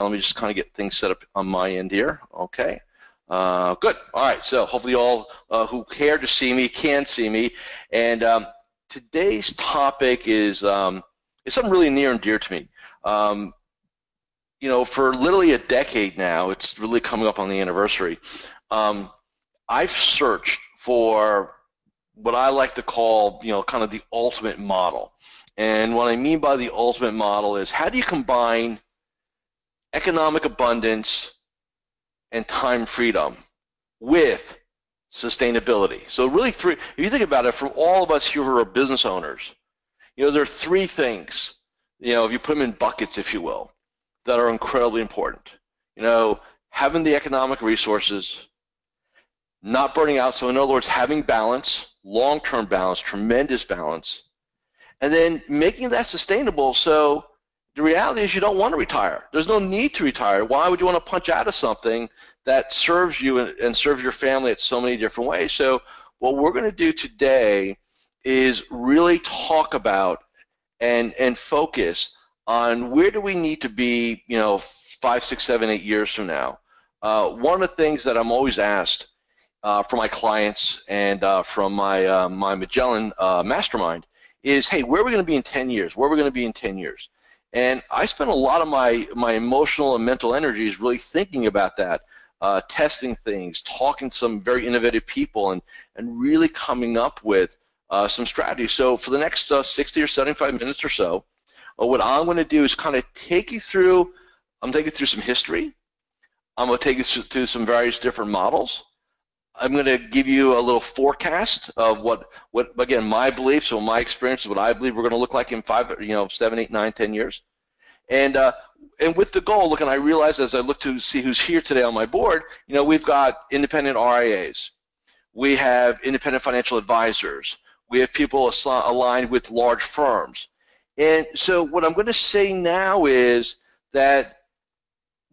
Let me just kind of get things set up on my end here. Okay. Good. All right. So hopefully all who care to see me can see me. And today's topic is something really near and dear to me. You know, for literally a decade now, it's really coming up on the anniversary, I've searched for what I like to call, you know, kind of the ultimate model. And what I mean by the ultimate model is, how do you combine economic abundance and time freedom with sustainability? So really three, if you think about it, for all of us here who are business owners, you know, there are three things, you know, if you put them in buckets, if you will, that are incredibly important. You know, having the economic resources, not burning out, so in other words, having balance, long-term balance, tremendous balance, and then making that sustainable. So the reality is you don't want to retire. There's no need to retire. Why would you want to punch out of something that serves you and serves your family in so many different ways? So what we're going to do today is really talk about and focus on where do we need to be, you know, 5, 6, 7, 8 years from now. One of the things that I'm always asked from my clients and from my my Magellan mastermind is, hey, where are we going to be in 10 years? Where are we going to be in 10 years? And I spend a lot of my emotional and mental energies really thinking about that, testing things, talking to some very innovative people, and really coming up with some strategies. So for the next 60 or 75 minutes or so, what I'm going to do is kind of take you through, I'm taking you through some history. I'm going to take you through some various different models. I'm going to give you a little forecast of what again, my beliefs or my experience, what I believe we're going to look like in 5, 7, 8, 9, 10 years. And with the goal, look, and I realize as I look to see who's here today on my board, you know, we've got independent RIAs. We have independent financial advisors. We have people aligned with large firms. And so what I'm going to say now is that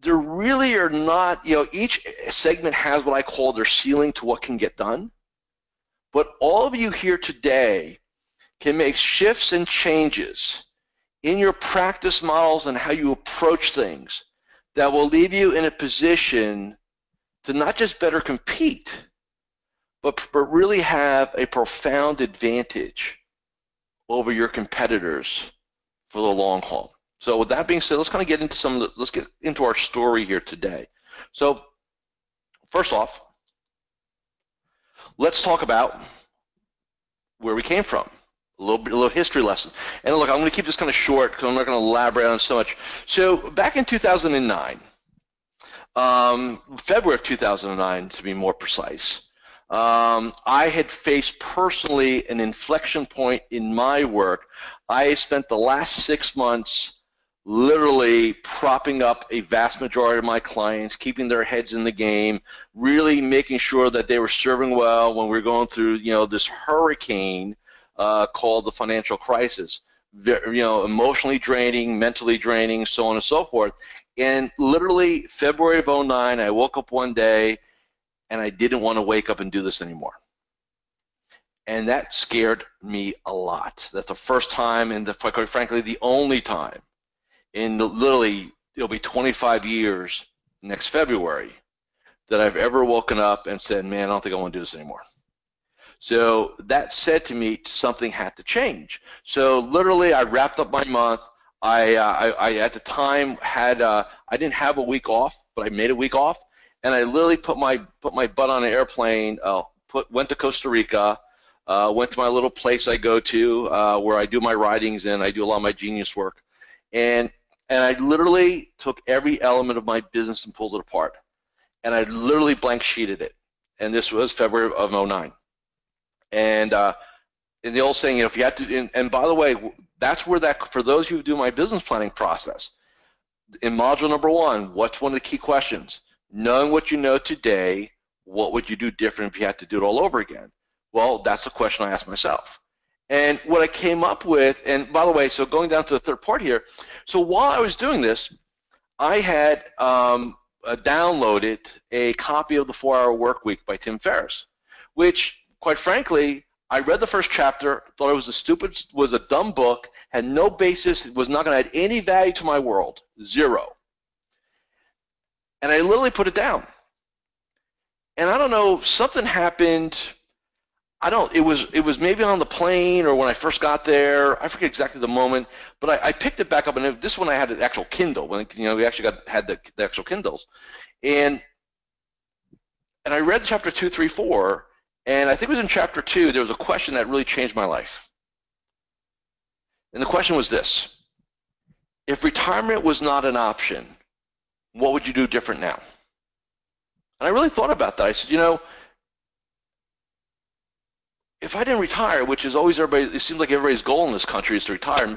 there really are not, you know, each segment has what I call their ceiling to what can get done. But all of you here today can make shifts and changes in your practice models and how you approach things that will leave you in a position to not just better compete, but really have a profound advantage over your competitors for the long haul. So with that being said, let's kind of get into let's get into our story here today. So first off, let's talk about where we came from, a little history lesson. And look, I'm going to keep this kind of short because I'm not going to elaborate on so much. So back in 2009, February of 2009 to be more precise, I had faced personally an inflection point in my work. I spent the last 6 months literally propping up a vast majority of my clients, keeping their heads in the game, really making sure that they were serving well when we were going through, you know, this hurricane called the financial crisis. You know, emotionally draining, mentally draining, so on and so forth. And literally February of 2009, I woke up one day and I didn't want to wake up and do this anymore. And that scared me a lot. That's the first time, and quite frankly, the only time in literally, it'll be 25 years next February, that I've ever woken up and said, man, I don't think I want to do this anymore. So that said to me, something had to change. So literally, I wrapped up my month. I at the time had, I didn't have a week off, but I made a week off, and I literally put my butt on an airplane, went to Costa Rica, went to my little place I go to where I do my writings and I do a lot of my genius work, and I literally took every element of my business and pulled it apart, and I literally blank sheeted it, and this was February of 2009. And in the old saying, you know, if you have to, and by the way, that's where that, for those who do my business planning process, in module number 1, what's one of the key questions? Knowing what you know today, what would you do different if you had to do it all over again? Well, that's the question I asked myself. And what I came up with, and by the way, so going down to the third part here, so while I was doing this, I had downloaded a copy of the 4-Hour Workweek by Tim Ferriss, which, quite frankly, I read the first chapter, thought it was a dumb book, had no basis, was not going to add any value to my world, zero. And I literally put it down. And I don't know, something happened. It was maybe on the plane or when I first got there. I forget exactly the moment, but I picked it back up, and this one I had an actual Kindle. When we actually had the actual Kindles, and I read chapter 2, 3, 4, and I think it was in chapter 2. There was a question that really changed my life, and the question was this: if retirement was not an option, what would you do different now? And I really thought about that. I said, if I didn't retire, which is always it seems like everybody's goal in this country is to retire,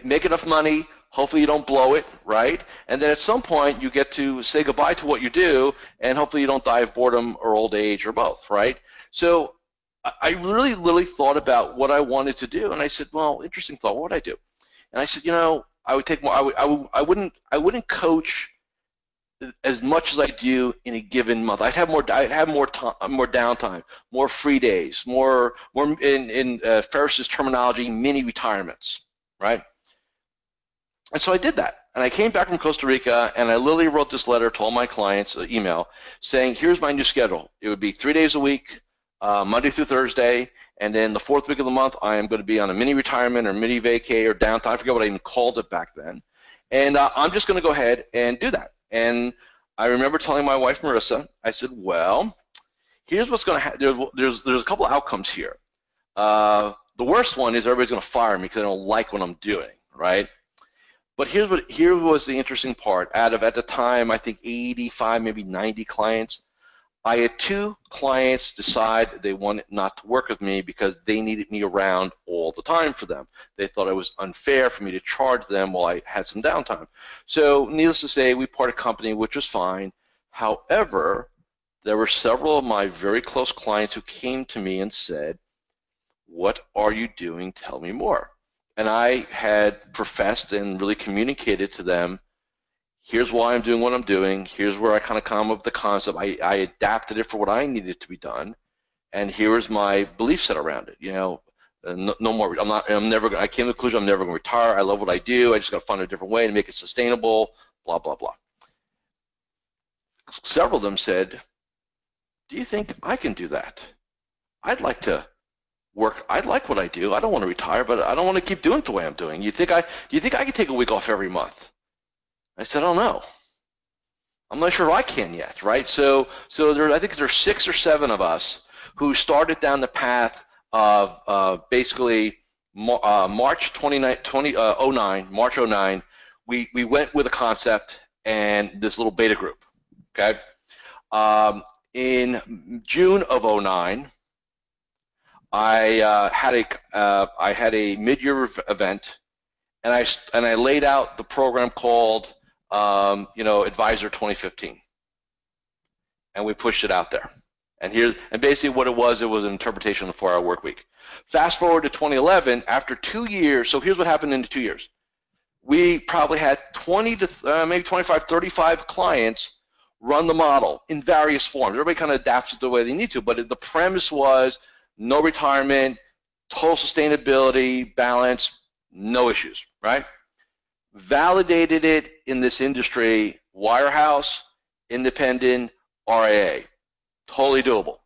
make enough money, hopefully you don't blow it, right? And then at some point you get to say goodbye to what you do, and hopefully you don't die of boredom or old age or both, right? So I really thought about what I wanted to do, and I said, well, interesting thought, what would I do? And I said, I would take more, I wouldn't coach as much as I do in a given month. I'd have more downtime, more free days, more in Ferris's terminology, mini retirements, right? And so I did that. And I came back from Costa Rica, and I literally wrote this letter to all my clients, an email, saying, here's my new schedule. It would be 3 days a week, Monday through Thursday, and then the 4th week of the month, I am going to be on a mini retirement or mini vacay or downtime. I forget what I even called it back then. And I'm just going to go ahead and do that. And I remember telling my wife, Marissa, I said, well, here's what's going to happen. There's a couple of outcomes here. The worst one is everybody's going to fire me because they don't like what I'm doing, right? But here was the interesting part. Out of, at the time, I think 85, maybe 90 clients, I had 2 clients decide they wanted not to work with me because they needed me around all the time for them. They thought it was unfair for me to charge them while I had some downtime. So needless to say, we parted company, which was fine. However, there were several of my very close clients who came to me and said, what are you doing? Tell me more. And I had professed and really communicated to them, here's why I'm doing what I'm doing. Here's where I kind of come up with the concept. I adapted it for what I needed to be done, and here is my belief set around it. No more. I came to the conclusion I'm never going to retire. I love what I do. I just got to find a different way to make it sustainable. Blah blah blah. Several of them said, "Do you think I can do that? I'd like to work. I like what I do. I don't want to retire, but I don't want to keep doing it the way I'm doing. Do you think I can take a week off every month?" I said, I don't know. I'm not sure I can yet, right? So I think there's 6 or 7 of us who started down the path of basically March 09. We went with a concept and this little beta group, okay? In June of 09, I had a mid-year event, and I laid out the program called Advisor 2015, and we pushed it out there. And basically what it was an interpretation of the 4-hour work week. Fast forward to 2011, after 2 years. So here's what happened in the 2 years. We probably had 20 to maybe 25, 35 clients run the model in various forms. Everybody kind of adapts it the way they need to, but the premise was no retirement, total sustainability, balance, no issues, right? Validated it in this industry, wirehouse, independent, RIA, totally doable.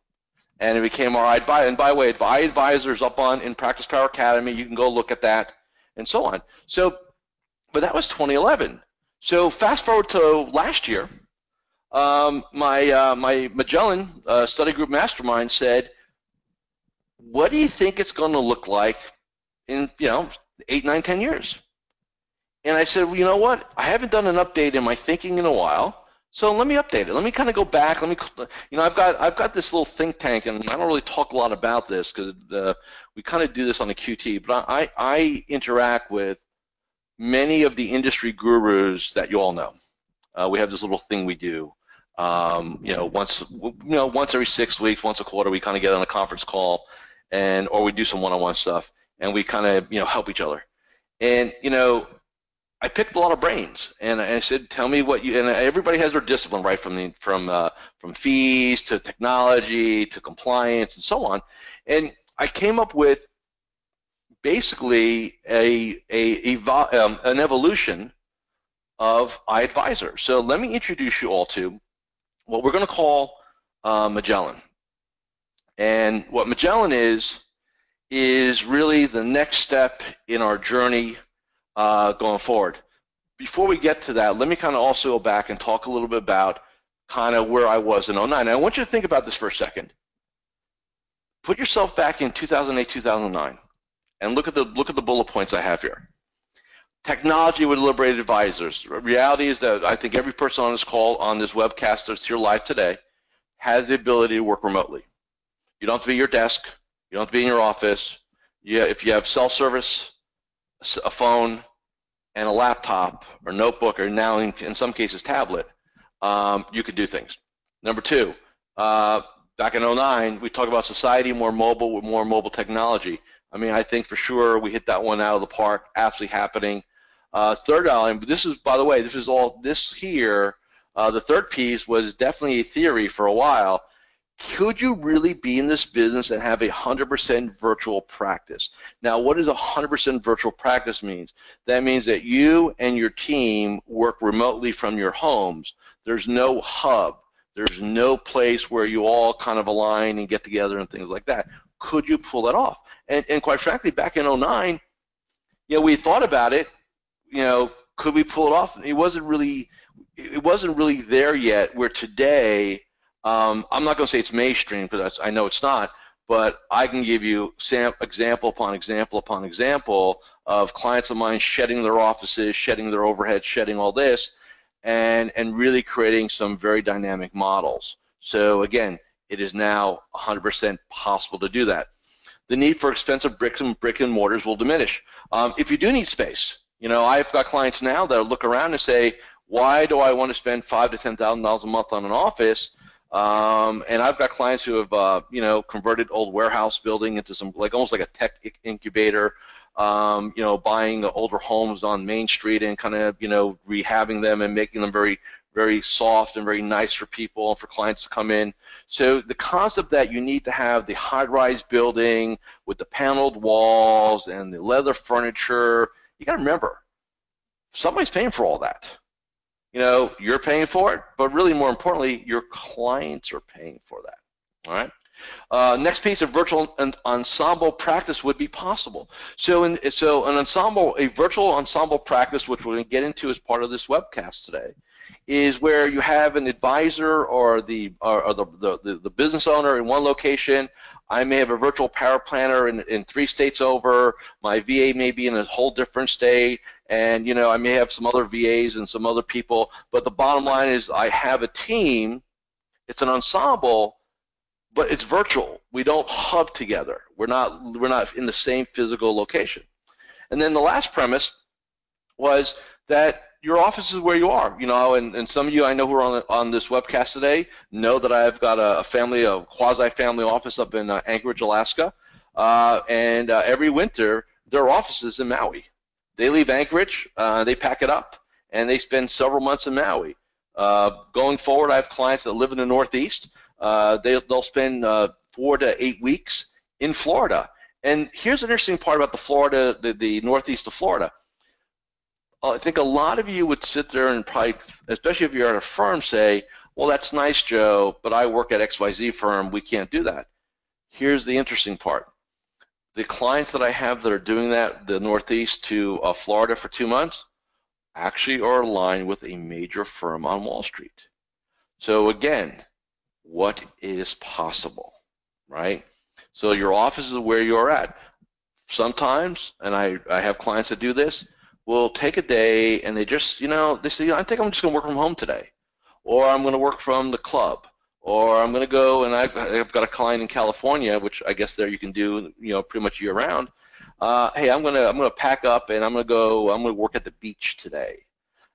And it became our advisor. And by the way, iAdvisor's up in PracticePower Academy. You can go look at that and so on. So, but that was 2011. So fast forward to last year, my Magellan study group mastermind said, what do you think it's going to look like in 8, 9, 10 years? And I said, well, you know what? I haven't done an update in my thinking in a while, so let me update it. Let me kind of go back. I've got this little think tank, and I don't really talk a lot about this because we kind of do this on the QT, but I interact with many of the industry gurus that you all know. We have this little thing we do. Once every 6 weeks, once a quarter, we kind of get on a conference call, or we do some one-on-one stuff, and we kind of help each other. And I picked a lot of brains, and I said, tell me what you, and everybody has their discipline, right, from fees to technology to compliance and so on. And I came up with basically an evolution of iAdvisor. So let me introduce you all to what we're going to call Magellan. And what Magellan is really the next step in our journey going forward. Before we get to that, let me kind of also go back and talk a little bit about kind of where I was in 09. I want you to think about this for a second. Put yourself back in 2008, 2009, and look at the bullet points I have here. Technology would liberate advisors. The reality is that I think every person on this call, on this webcast that's here live today, has the ability to work remotely. You don't have to be at your desk. You don't have to be in your office. If you have cell service, a phone, and a laptop or notebook, or now in some cases tablet, you could do things. Number two, back in 09, we talked about society more mobile with more mobile technology. I mean, I think for sure we hit that one out of the park, absolutely happening. Third element, this is, by the way, this is all, this here, the third piece was definitely a theory for a while. Could you really be in this business and have 100% virtual practice? Now, what does 100% virtual practice means? That means that you and your team work remotely from your homes. There's no hub. There's no place where you all kind of align and get together and things like that. Could you pull that off? And quite frankly, back in 09, we thought about it. Could we pull it off? It wasn't really there yet. Where today, I'm not going to say it's mainstream because I know it's not, but I can give you example upon example upon example of clients of mine shedding their offices, shedding their overhead, shedding all this, and really creating some very dynamic models. So again, it is now 100% possible to do that. The need for expensive brick and mortars will diminish. If you do need space, I've got clients now that look around and say, why do I want to spend $5,000 to $10,000 a month on an office? And I've got clients who have, converted old warehouse building into some, almost like a tech incubator, buying older homes on Main Street and kind of, rehabbing them and making them very, very soft and very nice for people and for clients to come in. So the concept that you need to have the high-rise building with the paneled walls and the leather furniture, you got to remember, somebody's paying for all that. You're paying for it, but really more importantly, your clients are paying for that. All right. Next piece of virtual and ensemble practice would be possible. So an ensemble, a virtual ensemble practice, which we're going to get into as part of this webcast today, is where you have an advisor or the business owner in one location. I may have a virtual power planner in 3 states over. My VA may be in a whole different state. And, I may have some other VAs and some other people. But the bottom line is I have a team. It's an ensemble, but it's virtual. We don't hub together. We're not in the same physical location. And then the last premise was that your office is where you are, and some of you I know who are on this webcast today know that I've got a quasi-family office up in Anchorage, Alaska, and every winter their office is in Maui. They leave Anchorage, they pack it up, and they spend several months in Maui. Going forward, I have clients that live in the Northeast. They'll spend 4 to 8 weeks in Florida. And here's an interesting part about the Northeast of Florida. I think a lot of you would sit there and probably, especially if you're at a firm, say, well, that's nice, Joe, but I work at XYZ firm. We can't do that. Here's the interesting part. The clients that I have that are doing that, the Northeast to Florida for 2 months, actually are aligned with a major firm on Wall Street. So again, what is possible, right? So your office is where you're at. Sometimes, and I have clients that do this, will take a day and they just, they say, I think I'm just going to work from home today, or I'm going to work from the club, or I'm going to go, and I've got a client in California, which I guess there you can do, pretty much year round. Hey, I'm going to pack up and I'm going to work at the beach today.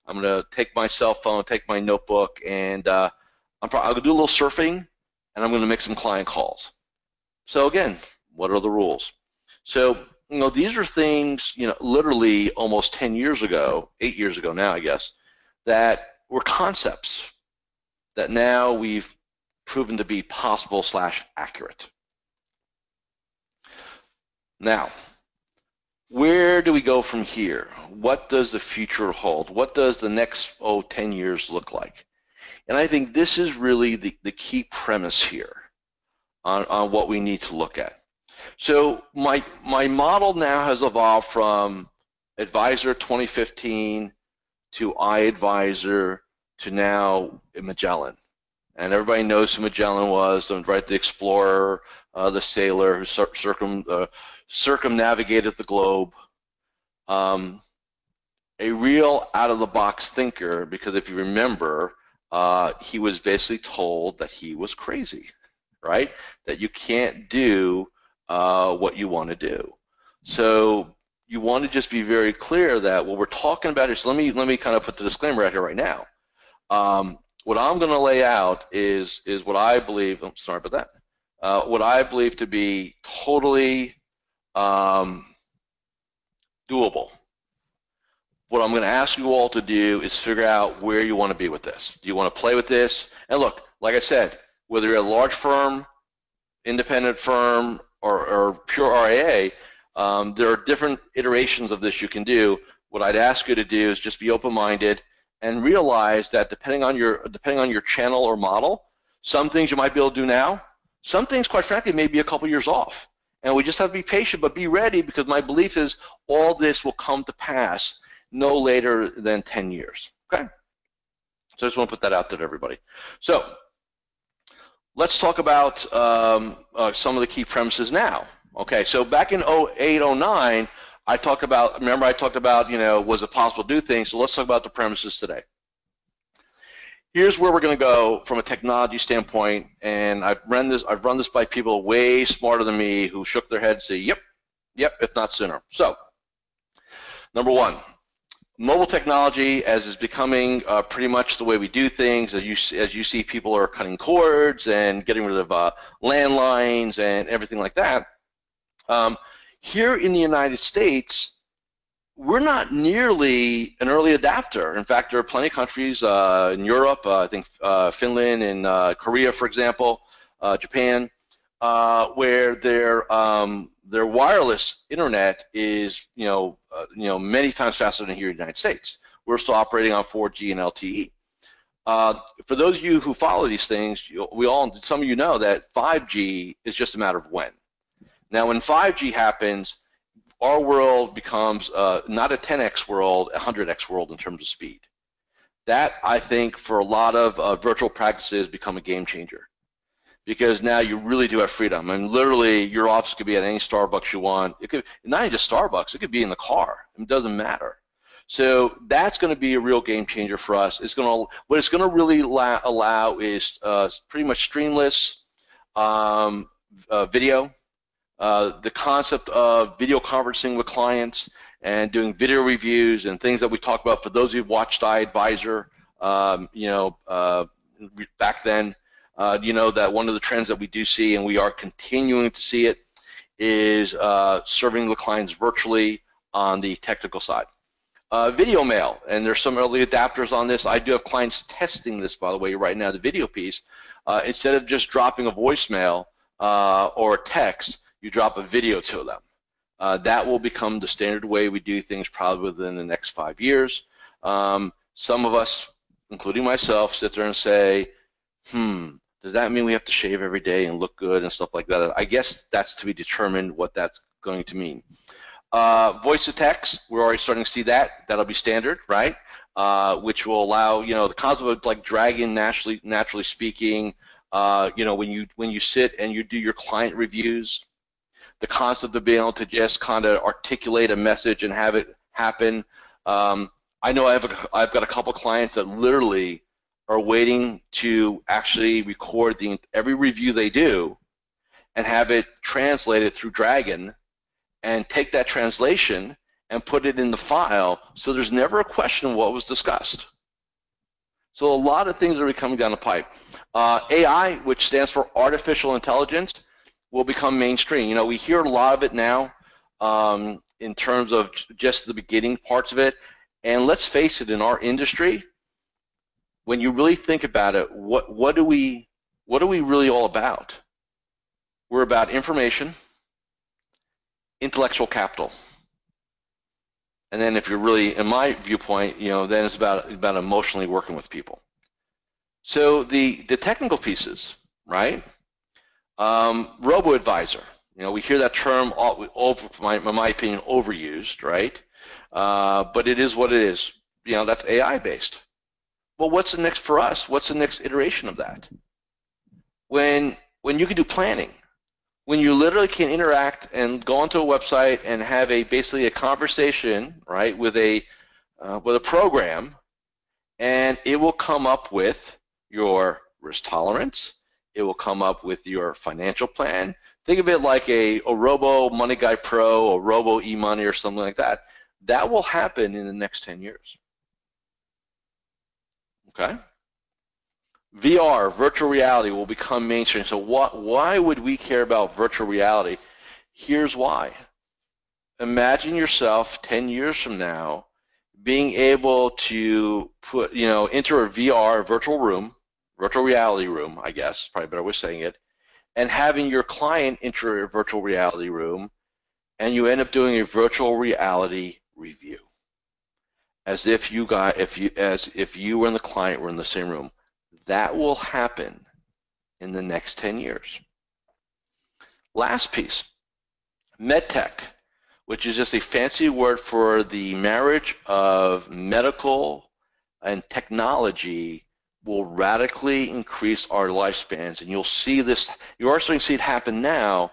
I'm going to take my cell phone, take my notebook, and I'll do a little surfing, and I'm going to make some client calls. So again, what are the rules? So, these are things, literally almost 10 years ago, 8 years ago now, I guess, that were concepts that now we've proven to be possible / accurate. Now, where do we go from here? What does the future hold? What does the next 10 years look like? And I think this is really the key premise here on what we need to look at. So my model now has evolved from Advisor 2015 to iAdvisor to now Magellan. And everybody knows who Magellan was, right? The explorer, the sailor who circumnavigated the globe. A real out-of-the-box thinker, because if you remember, he was basically told that he was crazy, right? That you can't do what you want to do. So you want to just be very clear that what we're talking about is, let me kind of put the disclaimer out here right now. What I'm going to lay out is what I believe, I'm sorry about that, what I believe to be totally doable. What I'm going to ask you all to do is figure out where you want to be with this. Do you want to play with this? And look, like I said, whether you're a large firm, independent firm, or pure RIA, there are different iterations of this you can do. What I'd ask you to do is just be open-minded and realize that depending on your channel or model, some things you might be able to do now, some things, quite frankly, may be a couple years off. And we just have to be patient, but be ready, because my belief is all this will come to pass no later than 10 years, okay? So I just want to put that out there to everybody. So let's talk about some of the key premises now. Okay, so back in 08, 09, I talked about, remember I talked about, was it possible to do things? So let's talk about the premises today. Here's where we're going to go from a technology standpoint, and I've run this by people way smarter than me who shook their heads and say, yep, if not sooner. So, number one, mobile technology, as is becoming pretty much the way we do things, as you see, people are cutting cords and getting rid of landlines and everything like that. Here in the United States, we're not nearly an early adapter. In fact, there are plenty of countries in Europe, I think Finland and Korea, for example, Japan, where their wireless internet is many times faster than here in the United States. We're still operating on 4G and LTE. For those of you who follow these things, some of you know that 5G is just a matter of when. Now, when 5G happens, our world becomes not a 10x world, a 100x world in terms of speed. That, I think, for a lot of virtual practices, become a game changer. Because now you really do have freedom. I mean, literally, your office could be at any Starbucks you want. It could not even just Starbucks. It could be in the car. It doesn't matter. So that's going to be a real game changer for us. What it's going to really allow is pretty much streamless video. The concept of video conferencing with clients and doing video reviews and things that we talked about. For those who've watched iAdvisor, back then. That one of the trends that we do see, and we are continuing to see it, is serving the clients virtually on the technical side. Video mail, and there's some early adapters on this. I do have clients testing this, by the way, right now, the video piece. Instead of just dropping a voicemail or a text, you drop a video to them. That will become the standard way we do things probably within the next 5 years. Some of us, including myself, sit there and say, does that mean we have to shave every day and look good and stuff like that? I guess that's to be determined what that's going to mean. Voice to text, we're already starting to see that. That'll be standard, right? Which will allow, the concept of like dragging naturally speaking, when you sit and you do your client reviews, the concept of being able to just kind of articulate a message and have it happen. I know I've got a couple clients that literally are waiting to actually record every review they do and have it translated through Dragon and take that translation and put it in the file, so there's never a question of what was discussed. So a lot of things are coming down the pipe. AI, which stands for artificial intelligence, will become mainstream. We hear a lot of it now in terms of just the beginning parts of it. And let's face it, in our industry, when you really think about it, what are we really all about? We're about information, intellectual capital. And then if you're really, in my viewpoint, then it's about emotionally working with people. So the technical pieces, right? Robo-advisor. We hear that term, in my opinion, overused, right? But it is what it is. That's AI-based. Well, what's the next for us? What's the next iteration of that? When you can do planning, when you literally can interact and go onto a website and have basically a conversation, right, with a program, and it will come up with your risk tolerance. It will come up with your financial plan. Think of it like a Robo Money Guy Pro, or Robo eMoney, or something like that. That will happen in the next 10 years. Okay? VR, virtual reality, will become mainstream. So why would we care about virtual reality? Here's why. Imagine yourself 10 years from now being able to enter a VR virtual reality room, I guess, probably a better way of saying it, and having your client enter a virtual reality room, and you end up doing a virtual reality review, as if you and the client were in the same room. That will happen in the next 10 years. Last piece, medtech, which is just a fancy word for the marriage of medical and technology, will radically increase our lifespans. And you'll see this, you're already starting to see it happen now.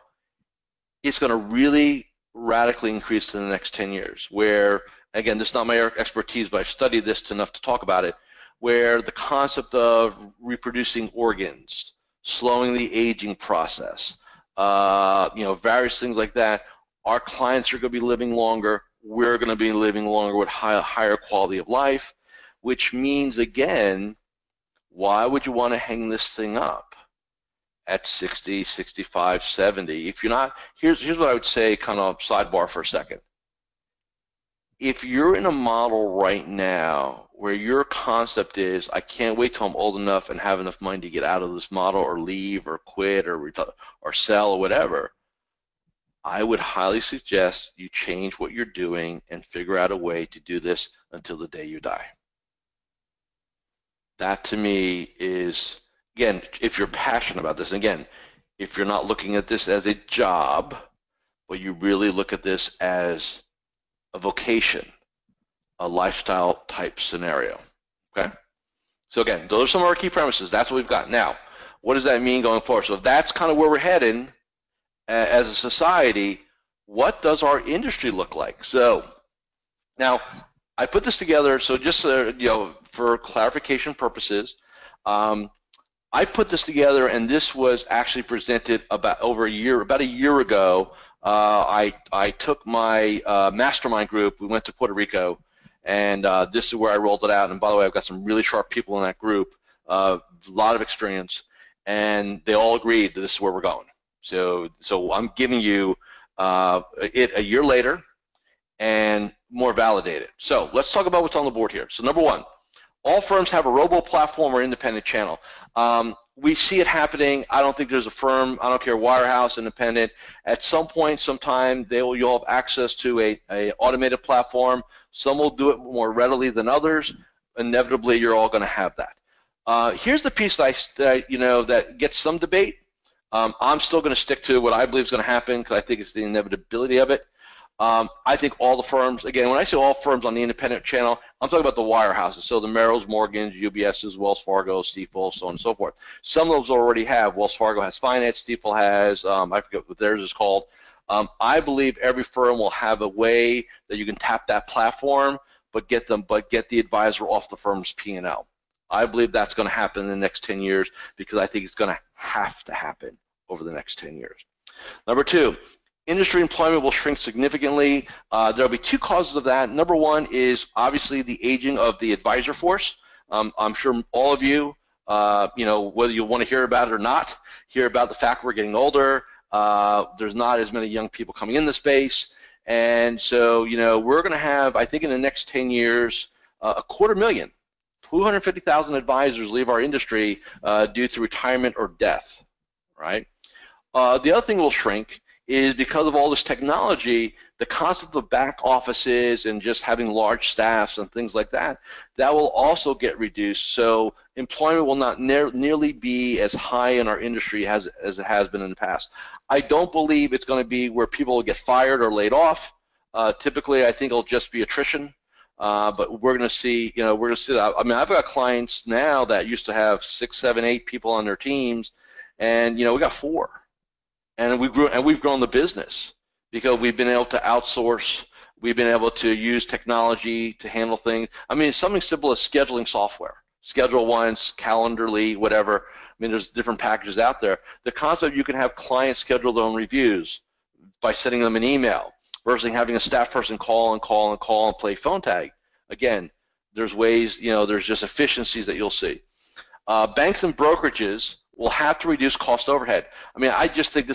It's going to really radically increase in the next 10 years, where, again, this is not my expertise, but I've studied this enough to talk about it, where the concept of reproducing organs, slowing the aging process, various things like that. Our clients are going to be living longer. We're going to be living longer with higher quality of life, which means, again, why would you want to hang this thing up at 60, 65, 70? If you're not, here's what I would say, kind of sidebar for a second. If you're in a model right now where your concept is, I can't wait till I'm old enough and have enough money to get out of this model or leave or quit or sell or whatever, I would highly suggest you change what you're doing and figure out a way to do this until the day you die. That to me is, again, if you're passionate about this, again, if you're not looking at this as a job, but you really look at this as a vocation, a lifestyle type scenario, okay? So again, those are some of our key premises. That's what we've got. Now, what does that mean going forward? So if that's kind of where we're heading as a society, what does our industry look like? So now, I put this together, so just for clarification purposes, I put this together, and this was actually presented about a year ago. I took my mastermind group. We went to Puerto Rico, and this is where I rolled it out. And by the way, I've got some really sharp people in that group, a lot of experience, and they all agreed that this is where we're going. So I'm giving you it a year later and more validated. So let's talk about what's on the board here. So number one, all firms have a robo platform or independent channel. We see it happening. I don't think there's a firm, I don't care, wirehouse, independent, at some point, sometime, you'll have access to a automated platform. Some will do it more readily than others. Inevitably, you're all going to have that. Here's the piece that gets some debate. I'm still going to stick to what I believe is going to happen because I think it's the inevitability of it. I think all the firms, again, when I say all firms on the independent channel, I'm talking about the wirehouses, so the Merrills, Morgans, UBSs, Wells Fargo, Stifel, so on and so forth. Some of those already have. Wells Fargo has finance, Stifel has, I forget what theirs is called. I believe every firm will have a way that you can tap that platform, but get the advisor off the firm's P&L. I believe that's going to happen in the next 10 years because I think it's going to have to happen over the next 10 years. Number two, industry employment will shrink significantly. There'll be two causes of that. Number one is obviously the aging of the advisor force. I'm sure all of you, whether you want to hear about it or not, hear about the fact we're getting older. There's not as many young people coming in the space. And so, we're going to have, I think in the next 10 years, 250,000, 250,000 advisors leave our industry due to retirement or death, right? The other thing will shrink is because of all this technology, the concept of back offices and just having large staffs and things like that, that will also get reduced. So employment will not nearly be as high in our industry as it has been in the past. I don't believe it's going to be where people will get fired or laid off. Typically, I think it'll just be attrition. But we're going to see, we're going to see that. I mean, I've got clients now that used to have 6, 7, 8 people on their teams, and we got 4. And we've grown the business because we've been able to outsource. We've been able to use technology to handle things. I mean, something simple as scheduling software, Schedule Once, Calendarly, whatever. I mean, there's different packages out there. The concept you can have clients schedule their own reviews by sending them an email versus having a staff person call and play phone tag. Again, there's ways, there's just efficiencies that you'll see. Banks and brokerages will have to reduce cost overhead. I mean, I just think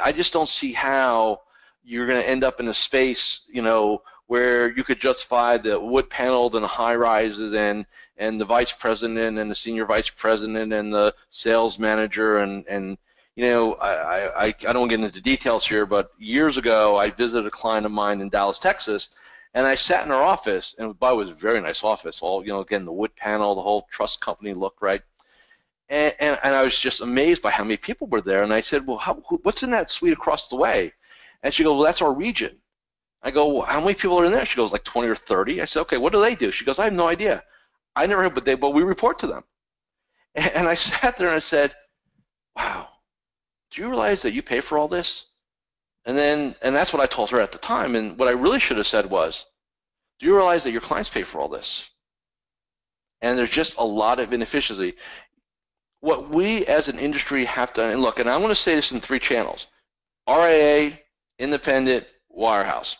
I just don't see how you're going to end up in a space, where you could justify the wood paneled and the high rises and the vice president and the senior vice president and the sales manager and I don't get into details here, but years ago I visited a client of mine in Dallas, Texas, and I sat in her office, and by the way, it was a very nice office, all, again, the wood panel, the whole trust company look, right? And I was just amazed by how many people were there, and I said, well, what's in that suite across the way? And she goes, well, that's our region. I go, well, how many people are in there? She goes, like 20 or 30. I said, okay, what do they do? She goes, I have no idea. I never heard, but we report to them. And I sat there and I said, wow, do you realize that you pay for all this? And that's what I told her at the time, and what I really should have said was, do you realize that your clients pay for all this? And there's just a lot of inefficiency. What we as an industry have to, and look, and I'm going to say this in 3 channels: RIA, independent, wirehouse.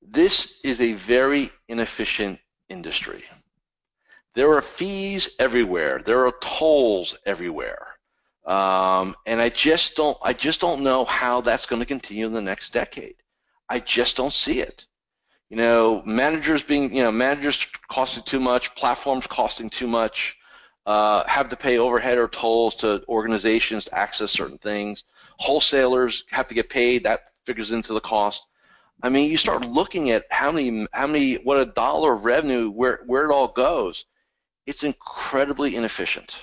This is a very inefficient industry. There are fees everywhere. There are tolls everywhere, and I just don't know how that's going to continue in the next decade. I just don't see it. Managers managers costing too much, platforms costing too much. Have to pay overhead or tolls to organizations to access certain things. Wholesalers have to get paid. That figures into the cost. I mean, you start looking at what a dollar of revenue, where it all goes. It's incredibly inefficient.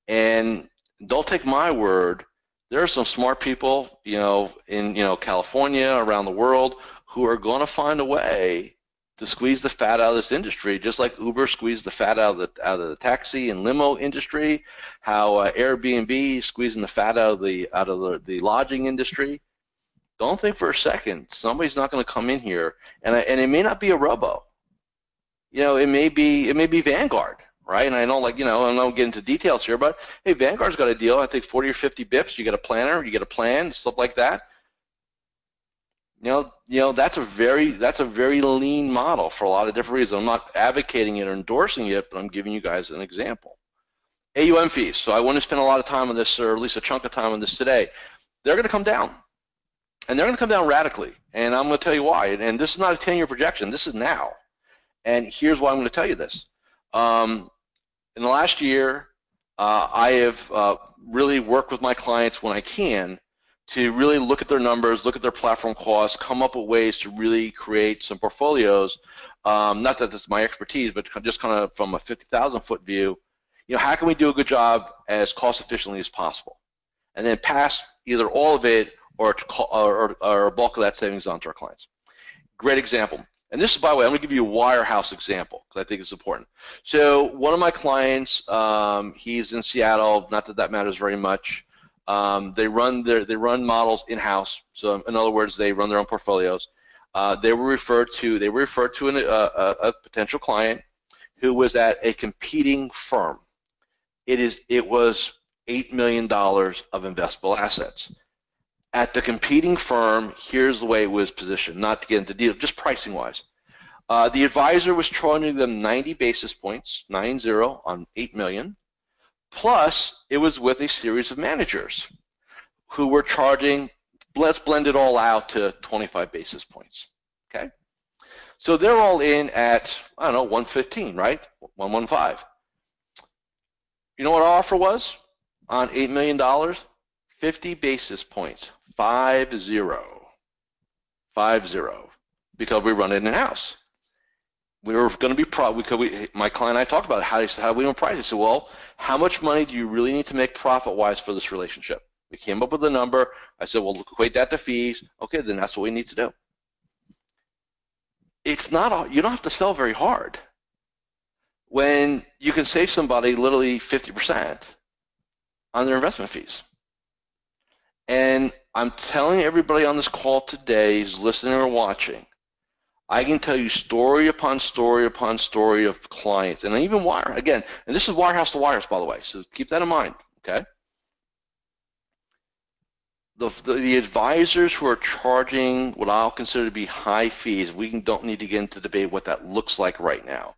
And don't take my word. There are some smart people, in California, around the world, who are going to find a way to squeeze the fat out of this industry, just like Uber squeezed the fat out of the taxi and limo industry, how Airbnb squeezing the fat out of the lodging industry. Don't think for a second somebody's not going to come in here, and it may not be a robo. It may be Vanguard, right? And I don't I don't get into details here, but hey, Vanguard's got a deal. I think 40 or 50 bips. You get a planner, you get a plan, stuff like that. That's a very lean model for a lot of different reasons. I'm not advocating it or endorsing it, but I'm giving you guys an example. AUM fees. So I want to spend a lot of time on this, or at least a chunk of time on this today. They're going to come down, and they're going to come down radically. And I'm going to tell you why. And this is not a 10-year projection. This is now. And here's why I'm going to tell you this. In the last year, I have really worked with my clients when I can to really look at their numbers, look at their platform costs, come up with ways to really create some portfolios. Not that this is my expertise, but just kind of from a 50,000-foot view, how can we do a good job as cost efficiently as possible? And then pass either all of it or a bulk of that savings on to our clients. Great example. And this is, by the way, I'm going to give you a wirehouse example because I think it's important. So one of my clients, he's in Seattle, not that that matters very much. They run models in-house. So in other words, they run their own portfolios. They were referred to a potential client who was at a competing firm. It was $8 million of investable assets. At the competing firm, here's the way it was positioned, not to get into detail, just pricing-wise. The advisor was charging them 90 basis points, 90 on $8 million, plus it was with a series of managers who were charging, let's blend it all out to 25 basis points, okay? So they're all in at, I don't know, 115, right? 115. You know what our offer was on $8 million? 50 basis points, 5-0, 5-0, because we run it in-house. We were going to be my client and I talked about it, how we don't price it. I said, well, how much money do you really need to make profit-wise for this relationship? We came up with a number. I said, well, equate that to fees. Okay, then that's what we need to do. It's not, you don't have to sell very hard when you can save somebody literally 50% on their investment fees. And I'm telling everybody on this call today who's listening or watching, I can tell you story upon story upon story of clients, and even wire, again, and this is wirehouse to wirehouse, by the way, so keep that in mind, okay? The advisors who are charging what I'll consider to be high fees, we don't need to get into debate what that looks like right now.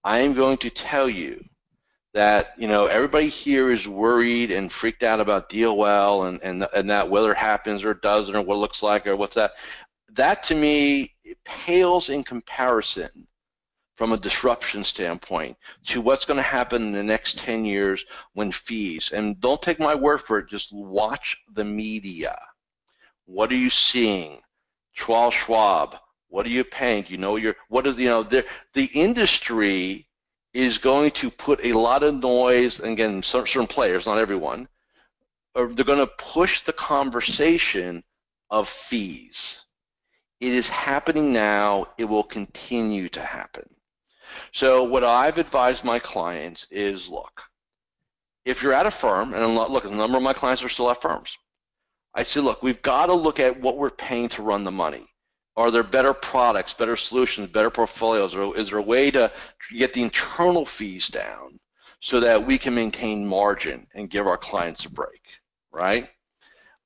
I am going to tell you that, you know, everybody here is worried and freaked out about DOL and that whether it happens or doesn't or what it looks like or what's that. That to me pales in comparison from a disruption standpoint to what's going to happen in the next 10 years when fees, and don't take my word for it, just watch the media. What are you seeing? Charles Schwab, what are you paying? You know, the industry is going to put a lot of noise, and again, certain players, not everyone, they're going to push the conversation of fees. It is happening now. It will continue to happen. So what I've advised my clients is, look, if you're at a firm, and look, a number of my clients are still at firms, I say, look, we've got to look at what we're paying to run the money. Are there better products, better solutions, better portfolios, or is there a way to get the internal fees down so that we can maintain margin and give our clients a break, right?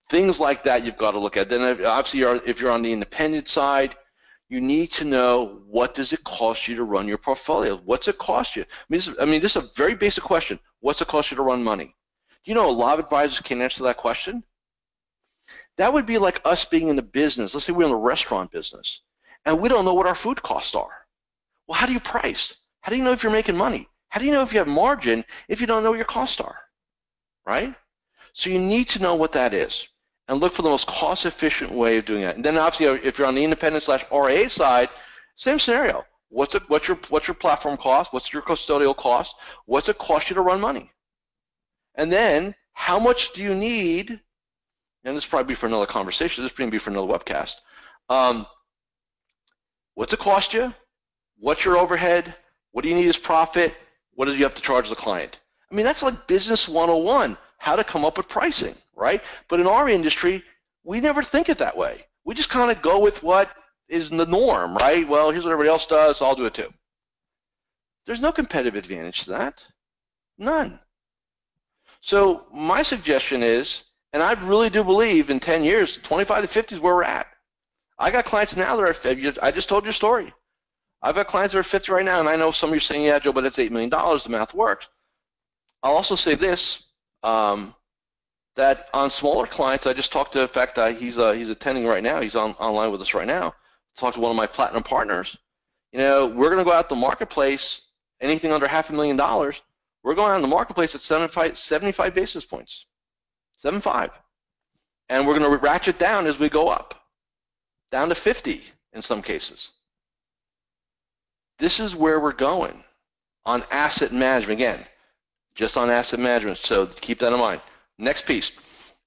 Things like that you've got to look at. Then obviously if you're on the independent side, you need to know, what does it cost you to run your portfolio? What's it cost you? This is a very basic question. What's it cost you to run money? You know, a lot of advisors can't answer that question. That would be like us being in the business. Let's say we're in the restaurant business, and we don't know what our food costs are. Well, how do you price? How do you know if you're making money? How do you know if you have margin if you don't know what your costs are, right? So you need to know what that is and look for the most cost-efficient way of doing that. And then obviously, if you're on the independent/RIA side, same scenario. What's your platform cost? What's your custodial cost? What's it cost you to run money? And then how much do you need? And this will probably be for another conversation. This will be for another webcast. What's it cost you? What's your overhead? What do you need as profit? What do you have to charge the client? I mean, that's like business 101, how to come up with pricing, right? But in our industry, we never think it that way. We just kind of go with what is the norm, right? Well, here's what everybody else does, so I'll do it too. There's no competitive advantage to that. None. So my suggestion is, and I really do believe in 10 years, 25 to 50 is where we're at. I got clients now that are 50. I just told you a story. I've got clients that are 50 right now, and I know some of you are saying, yeah, Joe, but it's $8 million. The math works. I'll also say this, that on smaller clients, I just talked to, in fact, he's attending right now. He's online with us right now. Talked to one of my platinum partners. You know, we're going to go out to the marketplace, anything under $500,000, we're going out in the marketplace at 75 basis points. 75, and we're going to ratchet down as we go up, down to 50 in some cases. This is where we're going on asset management. Again, just on asset management, so keep that in mind. Next piece,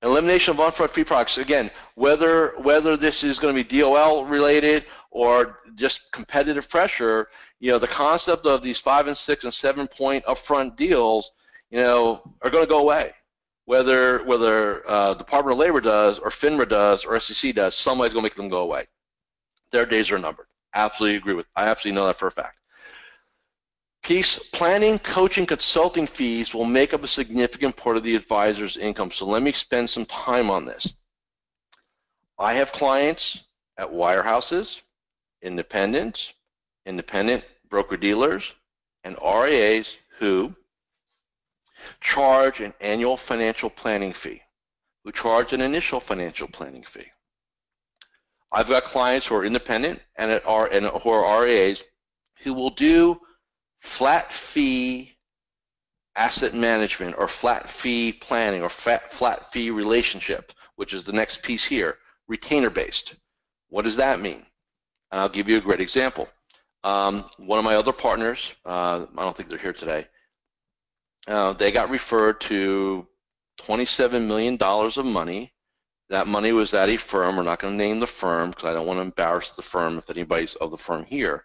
elimination of upfront fee products. Again, whether this is going to be DOL related or just competitive pressure, you know, the concept of these 5 and 6 and 7 point upfront deals, you know, are going to go away. Whether Department of Labor does or FINRA does or SEC does, somebody's going to make them go away. Their days are numbered. Absolutely agree with. I absolutely know that for a fact. Piece, planning, coaching, consulting fees will make up a significant part of the advisor's income. So let me spend some time on this. I have clients at wirehouses, independent broker-dealers, and RIAs who charge an annual financial planning fee, who charge an initial financial planning fee. I've got clients who are independent and who are RIAs who will do flat fee asset management or flat fee planning or flat fee relationship, which is the next piece here, retainer based. What does that mean? And I'll give you a great example. One of my other partners, I don't think they're here today, they got referred to $27 million of money. That money was at a firm. We're not going to name the firm because I don't want to embarrass the firm if anybody's of the firm here.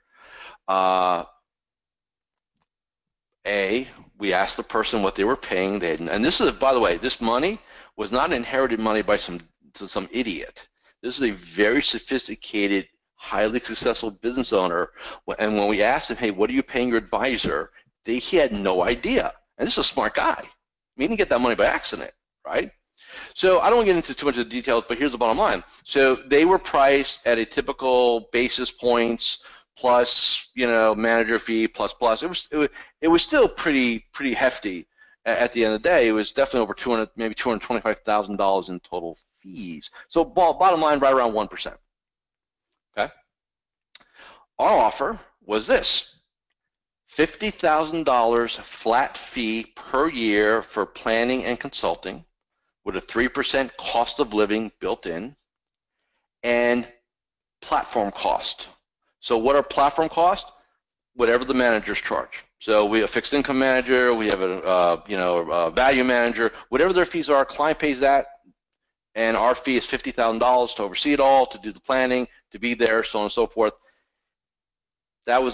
We asked the person what they were paying. And this is, by the way, this money was not inherited money by some idiot. This is a very sophisticated, highly successful business owner. And when we asked him, hey, what are you paying your advisor? He had no idea. And this is a smart guy. I mean, he didn't get that money by accident, right? So I don't want to get into too much of the details, but here's the bottom line. So they were priced at a typical basis points plus, manager fee plus. It was still pretty hefty at the end of the day. It was definitely over maybe $225,000 in total fees. So bottom line, right around 1%. Okay. Our offer was this: $50,000 flat fee per year for planning and consulting, with a 3% cost of living built in, and platform cost. So what are platform costs? Whatever the managers charge. So we have a fixed income manager, we have a value manager, whatever their fees are, client pays that, and our fee is $50,000 to oversee it all, to do the planning, to be there, so on and so forth. That was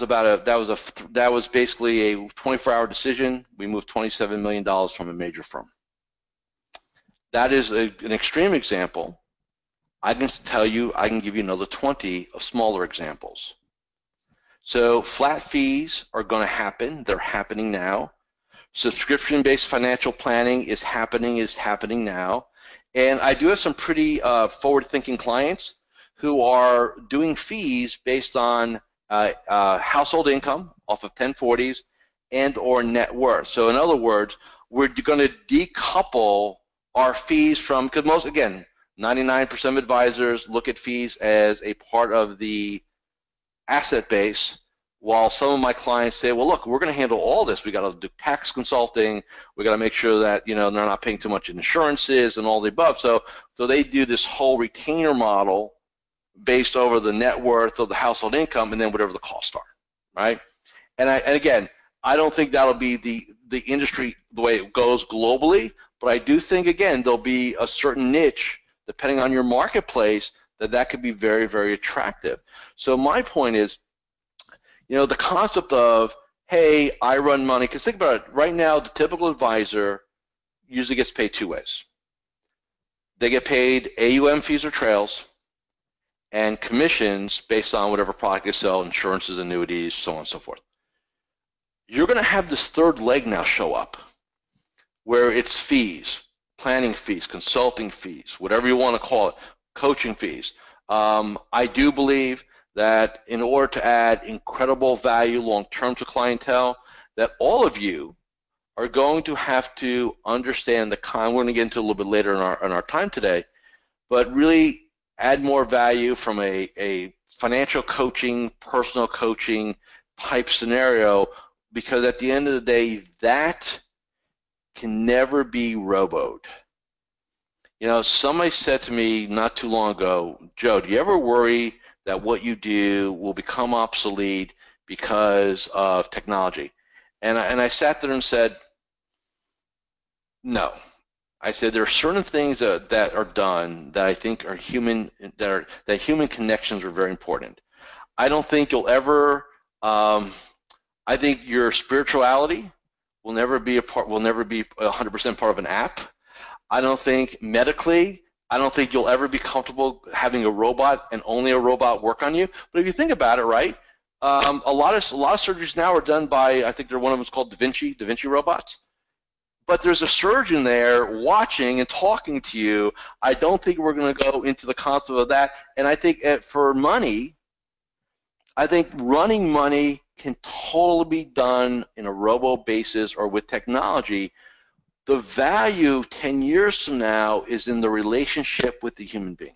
basically a 24-hour decision. We moved $27 million from a major firm. That is an extreme example. I can give you another 20 of smaller examples. So flat fees are going to happen. They're happening now. Subscription-based financial planning is happening now. And I do have some pretty forward-thinking clients who are doing fees based on household income off of 1040s and or net worth. So in other words, we're going to decouple our fees from, because 99% of advisors look at fees as a part of the asset base, while some of my clients say, well, look, we're going to handle all this. We got to do tax consulting. We got to make sure that they're not paying too much in insurances and all the above. So they do this whole retainer model based over the net worth of the household income and then whatever the costs are, right? And again, I don't think that'll be the industry the way it goes globally, but I do think, again, there'll be a certain niche, depending on your marketplace, that could be very, very attractive. So my point is, the concept of, hey, I run money, because think about it, right now the typical advisor usually gets paid two ways. They get paid AUM fees or trails and commissions based on whatever product they sell, insurances, annuities, so on and so forth. You're going to have this third leg now show up where it's fees, planning fees, consulting fees, whatever you want to call it, coaching fees. I do believe that in order to add incredible value long-term to clientele, that all of you are going to have to understand we're going to get into a little bit later in our time today, but really add more value from a financial coaching, personal coaching type scenario, because at the end of the day, that can never be roboed. Somebody said to me not too long ago, Joe, do you ever worry that what you do will become obsolete because of technology? And I sat there and said, no. I said there are certain things that are done that I think are human, that human connections are very important. I don't think you'll ever. I think your spirituality will never be 100% part of an app. I don't think medically, I don't think you'll ever be comfortable having a robot and only a robot work on you. But if you think about it, right, a lot of surgeries now are done by, I think one of them is called Da Vinci robots. But there's a surgeon there watching and talking to you. I don't think we're going to go into the concept of that. And I think for money, I think running money can totally be done in a robo basis or with technology. The value 10 years from now is in the relationship with the human being.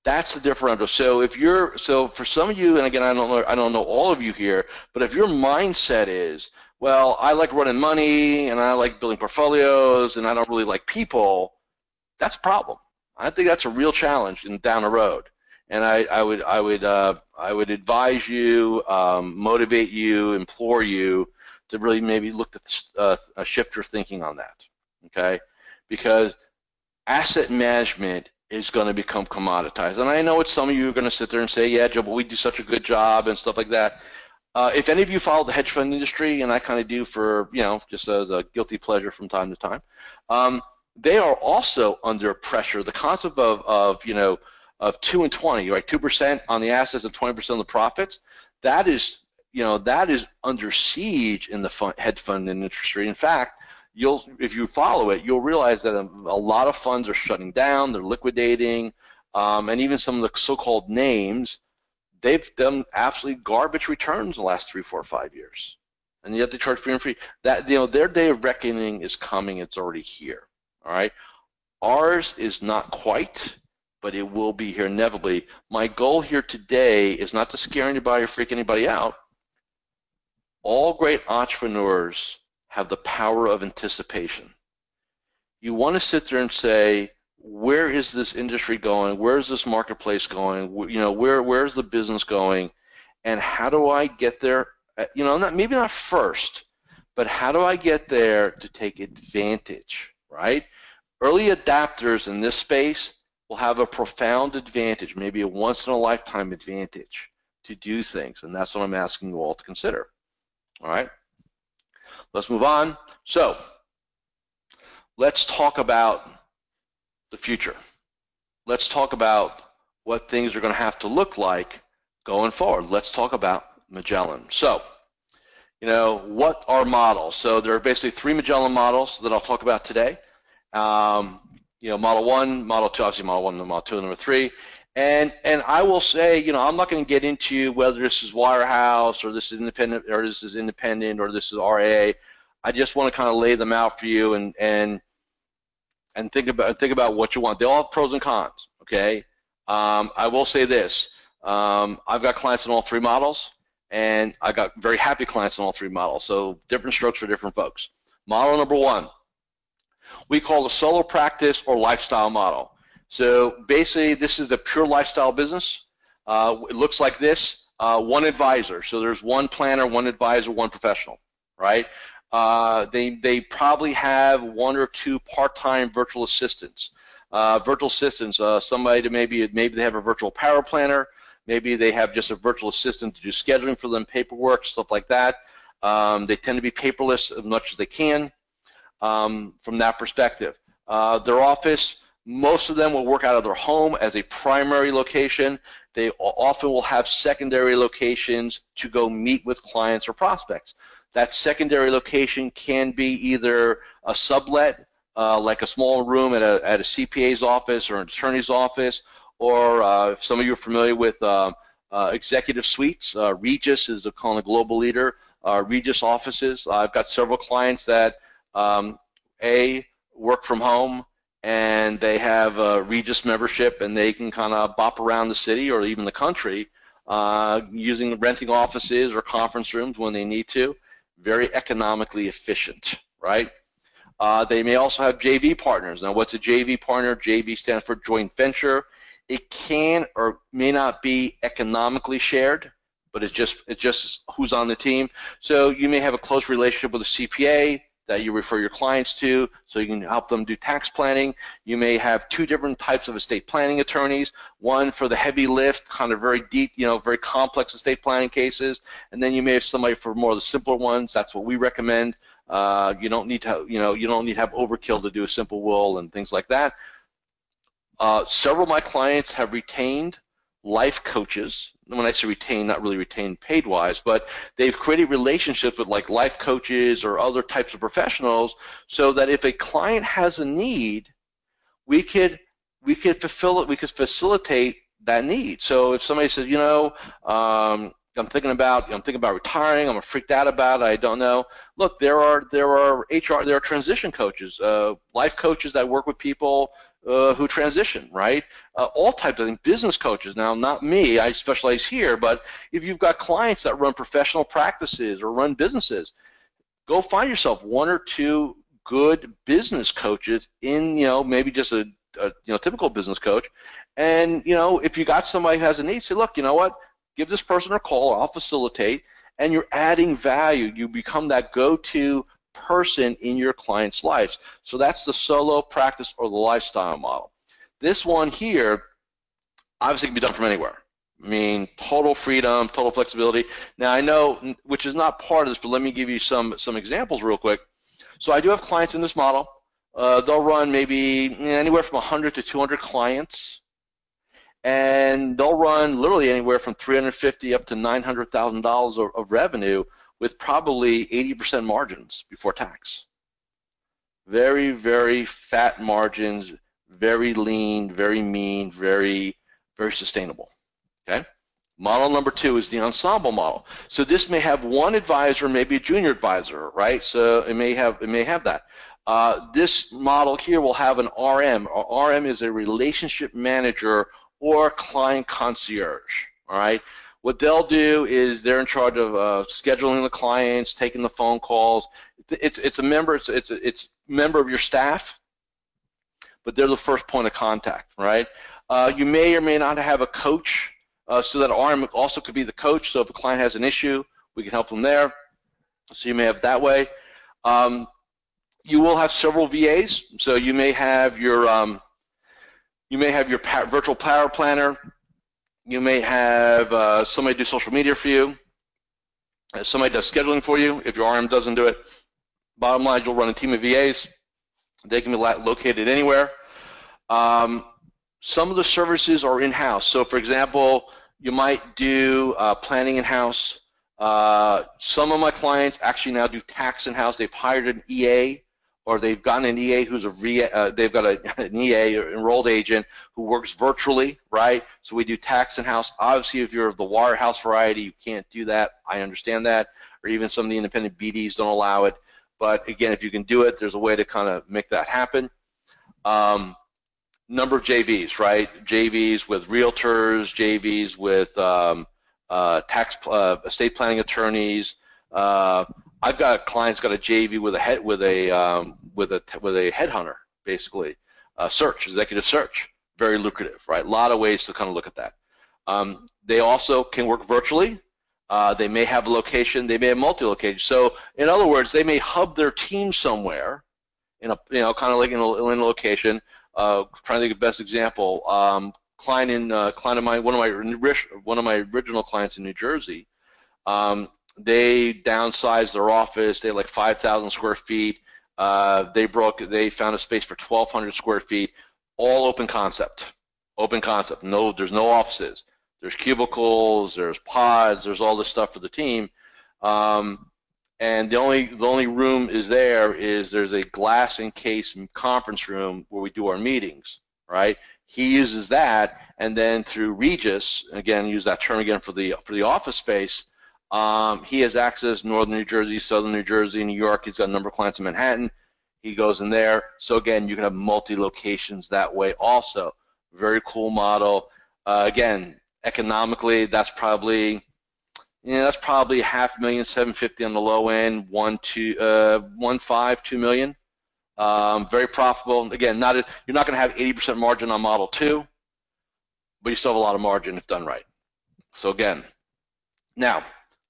That's the differential. So for some of you, and again, I don't know all of you here, but if your mindset is, well, I like running money and I like building portfolios and I don't really like people, that's a problem. I think that's a real challenge down the road. And I would advise you, motivate you, implore you to really maybe look at shift your thinking on that, okay? Because asset management is going to become commoditized. And I know it's some of you are going to sit there and say, yeah, Joe, but we do such a good job and stuff like that. If any of you follow the hedge fund industry, and I kind of do for, just as a guilty pleasure from time to time, they are also under pressure. The concept of 2 and 20, right? 2% on the assets and 20% on the profits. That is under siege in the hedge fund industry. In fact, if you follow it, you'll realize that a lot of funds are shutting down, they're liquidating, and even some of the so-called names, they've done absolutely garbage returns in the last 3, 4, 5 years, and yet they charge premium free. That their day of reckoning is coming. It's already here. All right, ours is not quite, but it will be here inevitably. My goal here today is not to scare anybody or freak anybody out. All great entrepreneurs have the power of anticipation. You want to sit there and say, where is this industry going? Where is this marketplace going? Where's the business going? And how do I get there? Maybe not first, but how do I get there to take advantage, right? Early adapters in this space will have a profound advantage, maybe a once-in-a-lifetime advantage to do things, and that's what I'm asking you all to consider. All right, let's move on. So let's talk about the future. Let's talk about what things are going to have to look like going forward. Let's talk about Magellan. So, what are models? So there are basically 3 Magellan models that I'll talk about today. Model 1, Model 2, obviously Model 1, Model 2, and Number 3. And I will say, I'm not going to get into whether this is Wirehouse or this is independent or this is independent or this is RAA. I just want to kind of lay them out for you and think about what you want. They all have pros and cons. Okay. I will say this: I've got clients in all 3 models, and I got very happy clients in all 3 models. So different strokes for different folks. Model number 1, we call the solo practice or lifestyle model. So basically, this is the pure lifestyle business. It looks like this: 1 advisor. So there's 1 planner, 1 advisor, 1 professional, right? They probably have 1 or 2 part-time virtual assistants. Somebody to maybe they have a virtual power planner. Maybe they have just a virtual assistant to do scheduling for them, paperwork, stuff like that. They tend to be paperless as much as they can from that perspective. Their office, most of them will work out of their home as a primary location. They often will have secondary locations to go meet with clients or prospects. That secondary location can be either a sublet, like a small room at a CPA's office or an attorney's office, or if some of you are familiar with executive suites, Regis is the global leader. Regis offices. I've got several clients that work from home, and they have a Regis membership, and they can kind of bop around the city or even the country renting offices or conference rooms when they need to. Very economically efficient, right? They may also have JV partners. Now, what's a JV partner? JV stands for joint venture. It can or may not be economically shared, but it's just who's on the team. So you may have a close relationship with a CPA that you refer your clients to, so you can help them do tax planning. You may have 2 different types of estate planning attorneys, one for the heavy lift, kind of very deep, very complex estate planning cases, and then you may have somebody for more of the simpler ones. That's what we recommend. You don't need to, you don't need to have overkill to do a simple will and things like that. Several of my clients have retained life coaches. When I say retain, not really retain paid-wise, but they've created relationships with like life coaches or other types of professionals, so that if a client has a need, we could fulfill it. We could facilitate that need. So if somebody says, I'm thinking about retiring, I'm freaked out about it, I don't know. Look, there are transition coaches, life coaches that work with people who transition, right? All types of things, business coaches. Now, not me, I specialize here, but if you've got clients that run professional practices or run businesses, go find yourself one or two good business coaches in, maybe just a typical business coach. And, if you got somebody who has a need, say, look, you know what, give this person a call, I'll facilitate, and you're adding value. You become that go-to person in your client's lives. So that's the solo practice or the lifestyle model. This one here obviously can be done from anywhere. I mean, total freedom, total flexibility. Now I know, which is not part of this, but let me give you some examples real quick. So I do have clients in this model. They'll run maybe anywhere from 100 to 200 clients, and they'll run literally anywhere from $350 up to $900,000 of revenue with probably 80% margins before tax. Very, very fat margins, very lean, very mean, very, very sustainable. Okay. Model number two is the ensemble model. So this may have one advisor, maybe a junior advisor, right? So it may have that. This model here will have an RM. RM is a relationship manager or client concierge. All right. What they'll do is they're in charge of scheduling the clients, taking the phone calls. It's a member. It's member of your staff, but they're the first point of contact, right? You may or may not have a coach. So that RM also could be the coach. So if a client has an issue, we can help them there. So you may have it that way. You will have several VAs. So you may have your virtual power planner. You may have somebody do social media for you. Somebody does scheduling for you. If your RM doesn't do it, bottom line, you'll run a team of VAs. They can be located anywhere. Some of the services are in-house. So, for example, you might do planning in-house. Some of my clients actually now do tax in-house. They've hired an EA, or they've gotten an EA who's they've got an EA, or enrolled agent, who works virtually, right? So we do tax in-house. Obviously, if you're of the wirehouse variety, you can't do that. I understand that. Or even some of the independent BDs don't allow it. But again, if you can do it, there's a way to kind of make that happen. Number of JVs, right? JVs with realtors, JVs with tax estate planning attorneys. I've got a client's got a JV with a headhunter, basically, executive search, very lucrative, right? A lot of ways to kind of look at that. They also can work virtually. They may have a location. They may have multi-locations. So, in other words, they may hub their team somewhere in a kind of like in a location. Trying to think of the best example. Client of mine, one of my original clients in New Jersey. They downsized their office. They had like 5,000 square feet. They found a space for 1,200 square feet. All open concept. Open concept. No, there's no offices. There's cubicles. There's pods. There's all this stuff for the team. And the only room there's a glass encased conference room where we do our meetings, right? He uses that, and then through Regis, again, use that term again for the office space. He has access to Northern New Jersey, Southern New Jersey, New York. He's got a number of clients in Manhattan. He goes in there. So again, you can have multi-locations that way also. Very cool model. Again, economically, that's probably $500,000, $750,000 on the low end, 2 million. Very profitable. Again, you're not going to have 80% margin on Model 2, but you still have a lot of margin if done right. So again, now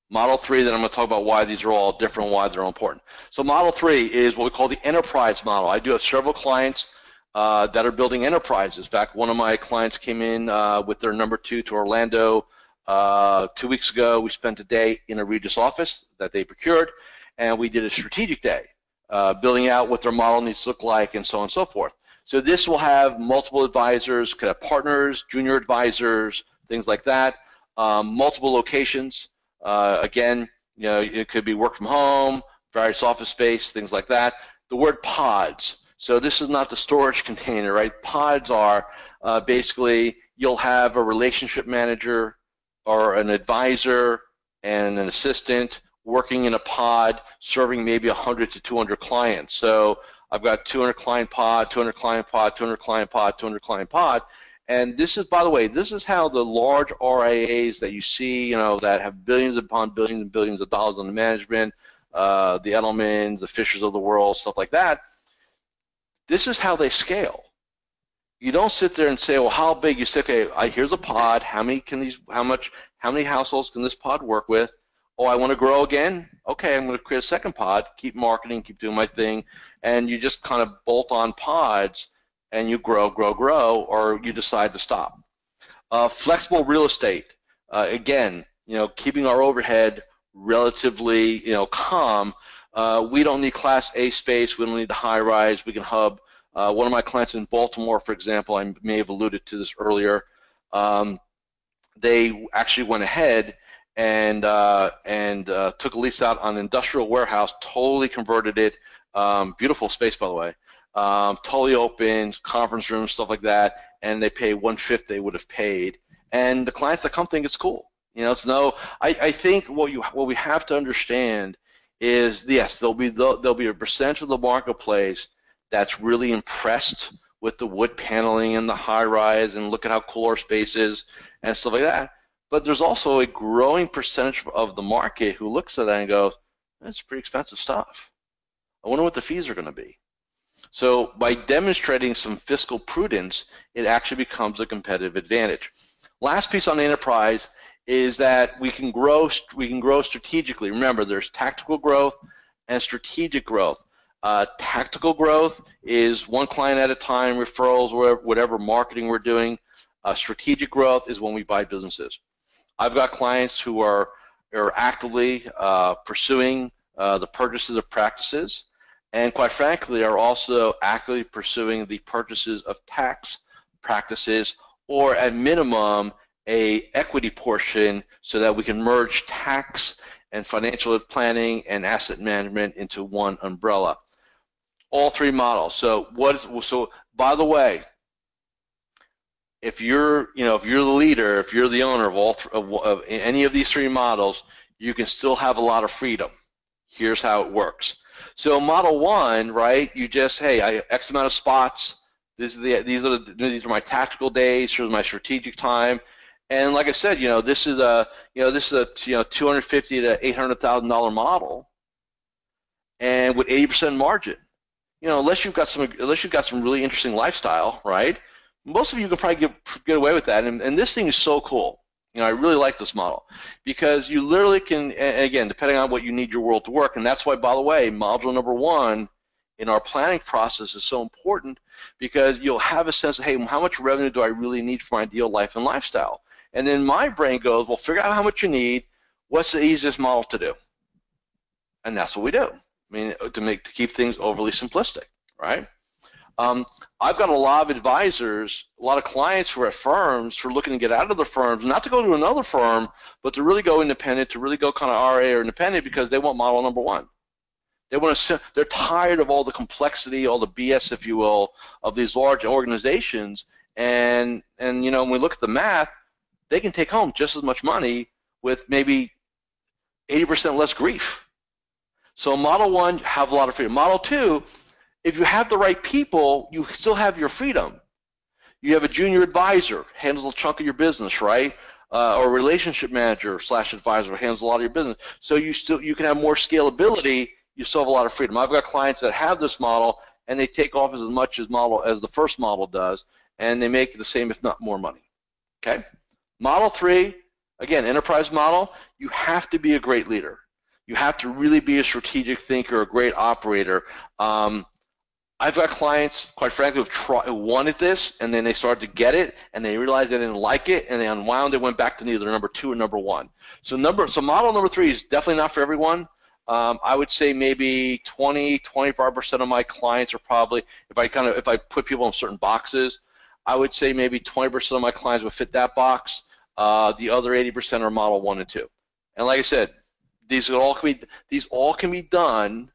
Model 3, then I'm going to talk about why these are all different, why they're all important. So Model 3 is what we call the enterprise model. I do have several clients that are building enterprises. In fact, one of my clients came in with their number 2 to Orlando 2 weeks ago. We spent a day in a Regis office that they procured, and we did a strategic day, building out what their model needs to look like and so on and so forth. So this will have multiple advisors, could have partners, junior advisors, things like that, multiple locations. Again, it could be work from home, various office space, things like that. The word pods. So this is not the storage container, right? Pods are basically you'll have a relationship manager or an advisor and an assistant working in a pod serving maybe 100 to 200 clients. So I've got 200 client pod, 200 client pod, 200 client pod, 200 client pod. And this is, by the way, this is how the large RIAs that you see, that have billions upon billions and billions of dollars under management, the Edelmans, the Fishers of the world, stuff like that. This is how they scale. You don't sit there and say, well, how big? You say, okay, here's a pod. How many households can this pod work with? Oh, I want to grow again? Okay, I'm going to create a second pod, keep marketing, keep doing my thing, and you just kind of bolt on pods, and you grow, or you decide to stop. Flexible real estate. Again, keeping our overhead relatively, calm. We don't need Class A space. We don't need the high rise. We can hub. One of my clients in Baltimore, for example, I may have alluded to this earlier. They actually went ahead and took a lease out on an industrial warehouse, totally converted it. Beautiful space, by the way. Totally open, conference rooms, stuff like that, and they pay 1/5 they would have paid. And the clients that come think it's cool. I think what we have to understand is, yes, there'll be a percentage of the marketplace that's really impressed with the wood paneling and the high-rise and look at how cool our space is and stuff like that. But there's also a growing percentage of the market who looks at that and goes, that's pretty expensive stuff. I wonder what the fees are going to be. So by demonstrating some fiscal prudence, it actually becomes a competitive advantage. Last piece on the enterprise is that we can grow strategically. Remember, there's tactical growth and strategic growth. Tactical growth is one client at a time, referrals, whatever marketing we're doing. Strategic growth is when we buy businesses. I've got clients who are actively pursuing the purchases of practices, and quite frankly are also actively pursuing the purchases of tax practices, or at minimum a equity portion, so that we can merge tax and financial planning and asset management into one umbrella. All three models. So by the way, if you're the leader, if you're the owner of any of these three models, you can still have a lot of freedom. Here's how it works. So model one, right? You just, hey, I have X amount of spots. These are my tactical days. Here's my strategic time. And like I said, this is a $250,000 to $800,000 model, and with 80% margin. Unless you've got some really interesting lifestyle, right? Most of you can probably get away with that. And this thing is so cool. I really like this model because you literally can, again, depending on what you need your world to work, and that's why, by the way, module number one in our planning process is so important, because you'll have a sense of, hey, how much revenue do I really need for my ideal life and lifestyle? And then my brain goes, well, figure out how much you need. What's the easiest model to do? And that's what we do. I mean, to keep things overly simplistic, right? I've got a lot of advisors, a lot of clients who are at firms who are looking to get out of the firms, not to go to another firm, but to really go independent, to really go kind of RA or independent, because they want model number one. They're tired of all the complexity, all the BS, if you will, of these large organizations. And when we look at the math, they can take home just as much money with maybe 80% less grief. So model one, you have a lot of freedom. Model two, if you have the right people, you still have your freedom. You have a junior advisor, handles a chunk of your business, right? Or a relationship manager / advisor handles a lot of your business. So you can have more scalability. You still have a lot of freedom. I've got clients that have this model, and they take off as much as the first model does, and they make the same, if not more, money. Okay. Model three, again, enterprise model. You have to be a great leader. You have to really be a strategic thinker, a great operator. I've got clients, quite frankly, who wanted this, and then they started to get it, and they realized they didn't like it, and they unwound it, went back to either number two or number one. So model number three is definitely not for everyone. I would say maybe 25% of my clients are probably, if I put people in certain boxes, I would say maybe 20% of my clients would fit that box. The other 80% are model one and two. And like I said, these all can be done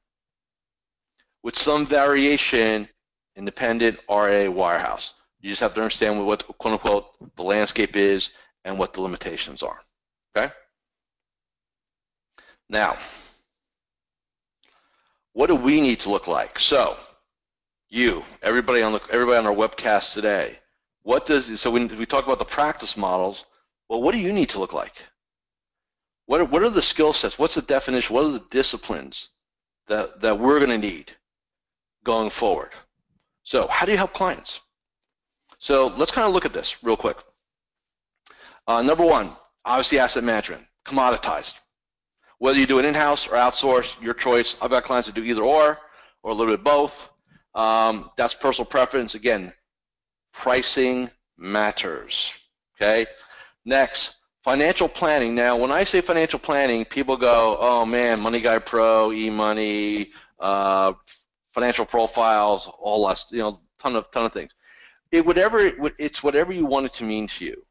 with some variation, independent, RA, wirehouse. You just have to understand what, quote unquote, the landscape is and what the limitations are. Okay? Now, what do we need to look like? So, everybody on our webcast today, so when we talk about the practice models, well, what do you need to look like? What are the skill sets? What's the definition? What are the disciplines that we're going to need going forward? So how do you help clients? So let's kind of look at this real quick. Number one, obviously asset management, commoditized. Whether you do it in-house or outsource, your choice. I've got clients that do either or a little bit both. That's personal preference. Again, pricing matters, okay? Next, financial planning. Now, when I say financial planning, people go, oh man, Money Guy Pro, e-money, financial profiles, all that, ton of things. It's whatever you want it to mean to you.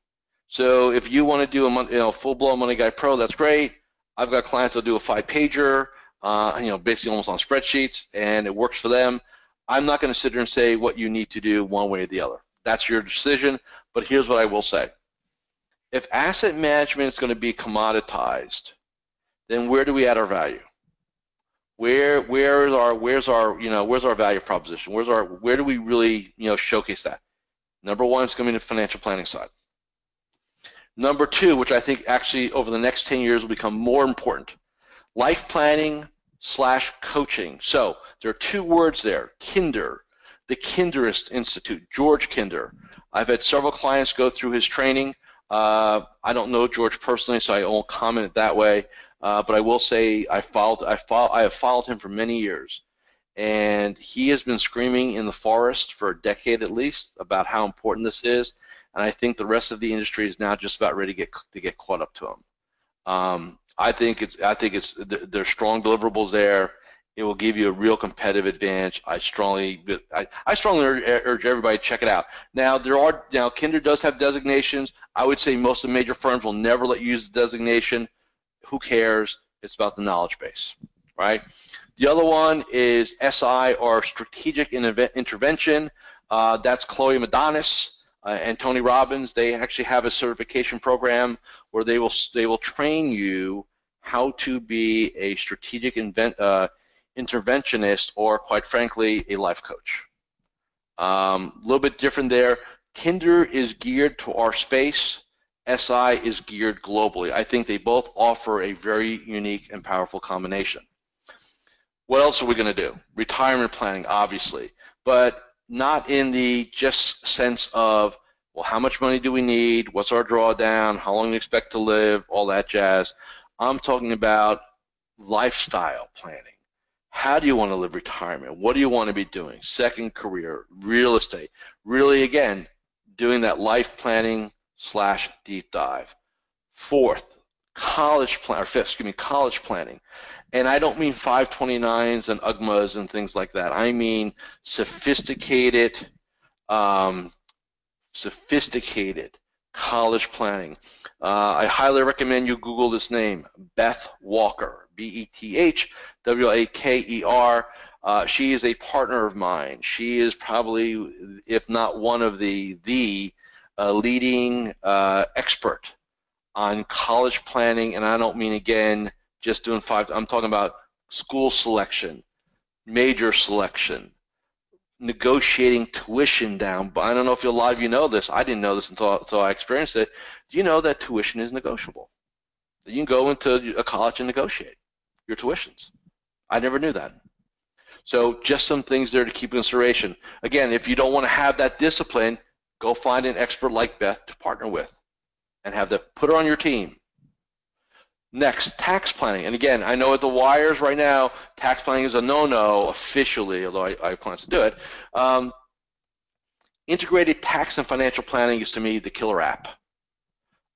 So if you want to do a full-blown Money Guy Pro, that's great. I've got clients that do a 5-pager, basically almost on spreadsheets, and it works for them. I'm not going to sit there and say what you need to do one way or the other. That's your decision, but here's what I will say. If asset management is going to be commoditized, then where do we add our value? Where's our value proposition? Where do we really showcase that? Number one, it's going to be the financial planning side. Number two, which I think actually over the next 10 years will become more important, life planning / coaching. So there are two words there, Kinder, the Kinderist Institute, George Kinder. I've had several clients go through his training. I don't know George personally, so I won't comment it that way. But I will say I have followed him for many years, and he has been screaming in the forest for a decade at least about how important this is. And I think the rest of the industry is now just about ready to get caught up to him. I think there's strong deliverables there. It will give you a real competitive advantage. I strongly urge everybody to check it out. Now Kinder does have designations. I would say most of the major firms will never let you use the designation. Who cares? It's about the knowledge base, right? The other one is SI, or Strategic Intervention. That's Chloe Madonis and Tony Robbins. They actually have a certification program where they will train you how to be a strategic interventionist, or quite frankly, a life coach. A little bit different there. Kinder is geared to our space. SI is geared globally. I think they both offer a very unique and powerful combination. What else are we going to do? Retirement planning, obviously, but not in the just sense of, well, how much money do we need? What's our drawdown? How long do we expect to live? All that jazz. I'm talking about lifestyle planning. How do you want to live retirement? What do you want to be doing? Second career, real estate. Really, again, doing that life planning / deep dive. Fourth, college planning. And I don't mean 529s and UGMAs and things like that. I mean sophisticated college planning. I highly recommend you Google this name, Beth Walker, BETHWAKER. She is a partner of mine. She is probably, if not one of the leading expert on college planning, and I don't mean, again, just doing I'm talking about school selection, major selection, negotiating tuition down. But I don't know if a lot of you know this. I didn't know this until I experienced it. Do you know that tuition is negotiable? You can go into a college and negotiate your tuitions. I never knew that. So just some things there to keep in consideration. Again, if you don't want to have that discipline, go find an expert like Beth to partner with and have them put her on your team. Next, tax planning. And again, I know at the wires right now, tax planning is a no-no officially, although I plan to do it. Integrated tax and financial planning is, to me, the killer app.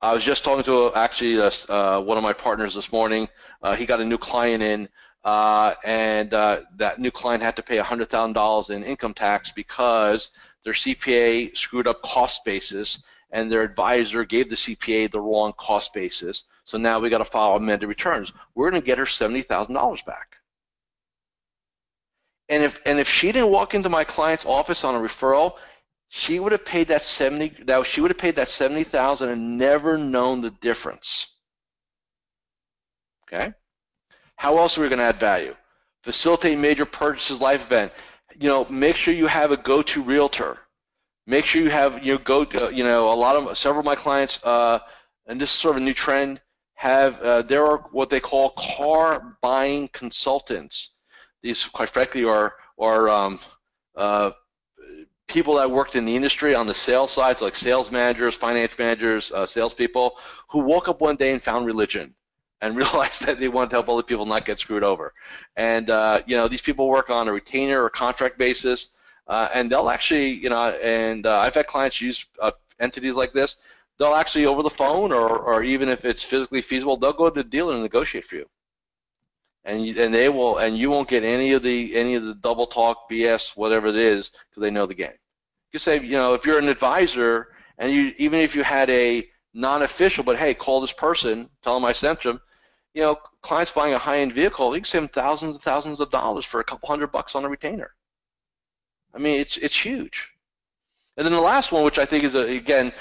I was just talking to actually one of my partners this morning. He got a new client in, and that new client had to pay $100,000 in income tax because their CPA screwed up cost basis, and their advisor gave the CPA the wrong cost basis. So now we got to file amended returns. We're going to get her $70,000 back. And if she didn't walk into my client's office on a referral, she would have paid that $70,000 and never known the difference. Okay? How else are we going to add value? Facilitate major purchases, life event. Make sure you have a go-to realtor. Make sure you have several of my clients, and this is sort of a new trend, there are what they call car buying consultants. These, quite frankly, are people that worked in the industry on the sales side, so like sales managers, finance managers, salespeople, who woke up one day and found religion and realized that they wanted to help other people not get screwed over. And these people work on a retainer or contract basis, and they'll actually, I've had clients use entities like this. They'll actually, over the phone or even if it's physically feasible, they'll go to the dealer and negotiate for you. And you won't get any of the double talk, BS, whatever it is, because they know the game. You say, if you're an advisor and even if you had a non-official, but hey, call this person, tell them I sent them. Clients buying a high-end vehicle, you can save them thousands and thousands of dollars for a couple $100 on a retainer. I mean, it's huge. And then the last one, which I think is again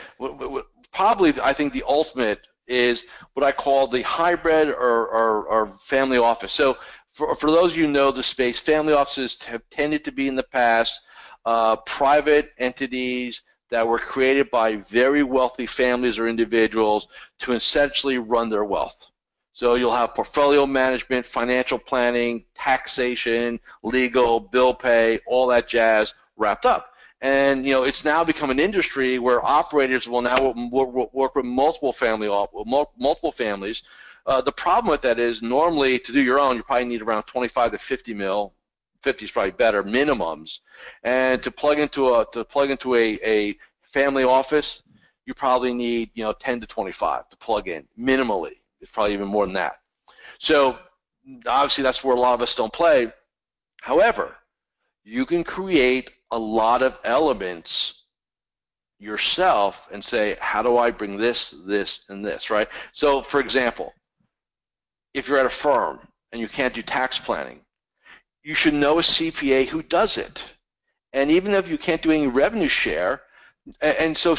probably I think the ultimate, is what I call the hybrid or family office. So for those of you who know the space, family offices have tended to be in the past private entities that were created by very wealthy families or individuals to essentially run their wealth. So you'll have portfolio management, financial planning, taxation, legal, bill pay, all that jazz wrapped up. And it's now become an industry where operators will now work with multiple families. The problem with that is normally to do your own, you probably need around 25 to 50 mil. 50 is probably better minimums. And to plug into a family office, you probably need 10 to 25 to plug in minimally. It's probably even more than that. So obviously that's where a lot of us don't play. However, you can create a lot of elements yourself and say, how do I bring this, this, and this, right? So for example, if you're at a firm and you can't do tax planning, you should know a CPA who does it. And even if you can't do any revenue share, and so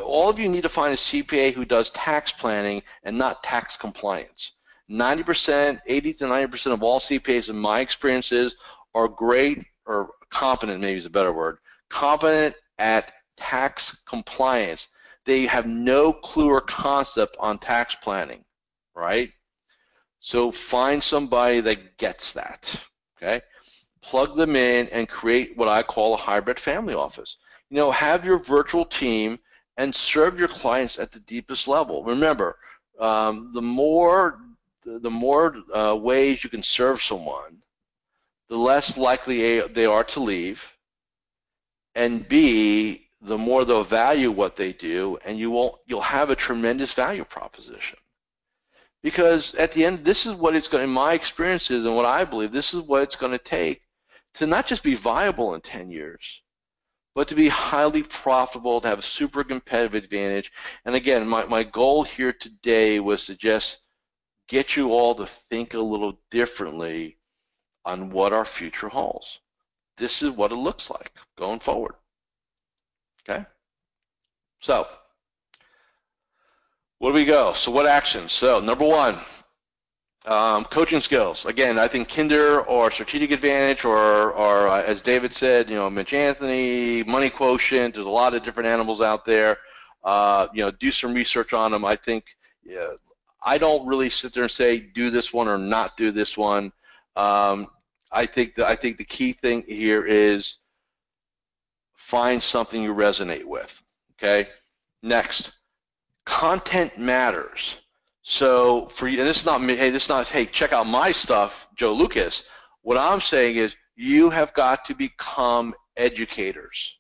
all of you need to find a CPA who does tax planning and not tax compliance. 90%, 80 to 90% of all CPAs in my experiences are great, or competent maybe is a better word, competent at tax compliance. They have no clue or concept on tax planning, right? So find somebody that gets that, okay? Plug them in and create what I call a hybrid family office. Have your virtual team and serve your clients at the deepest level. Remember, the more ways you can serve someone, the less likely they are to leave, and B, the more they'll value what they do, and you'll have a tremendous value proposition. Because at the end, this is what it's going, in my experiences and what I believe, this is what it's going to take to not just be viable in 10 years, but to be highly profitable, to have a super competitive advantage. And again, my goal here today was to just get you all to think a little differently on what our future holds. This is what it looks like going forward. Okay? So, where do we go? So what actions? So number one, coaching skills. Again, I think Kinder or Strategic Advantage or as David said, Mitch Anthony, Money Quotient, there's a lot of different animals out there. Do some research on them. I think I don't really sit there and say do this one or not do this one. I think the key thing here is find something you resonate with. Okay. Next, content matters. So for you, and this is not me. Hey, this is not. Hey, check out my stuff, Joe Lukacs. What I'm saying is you have got to become educators.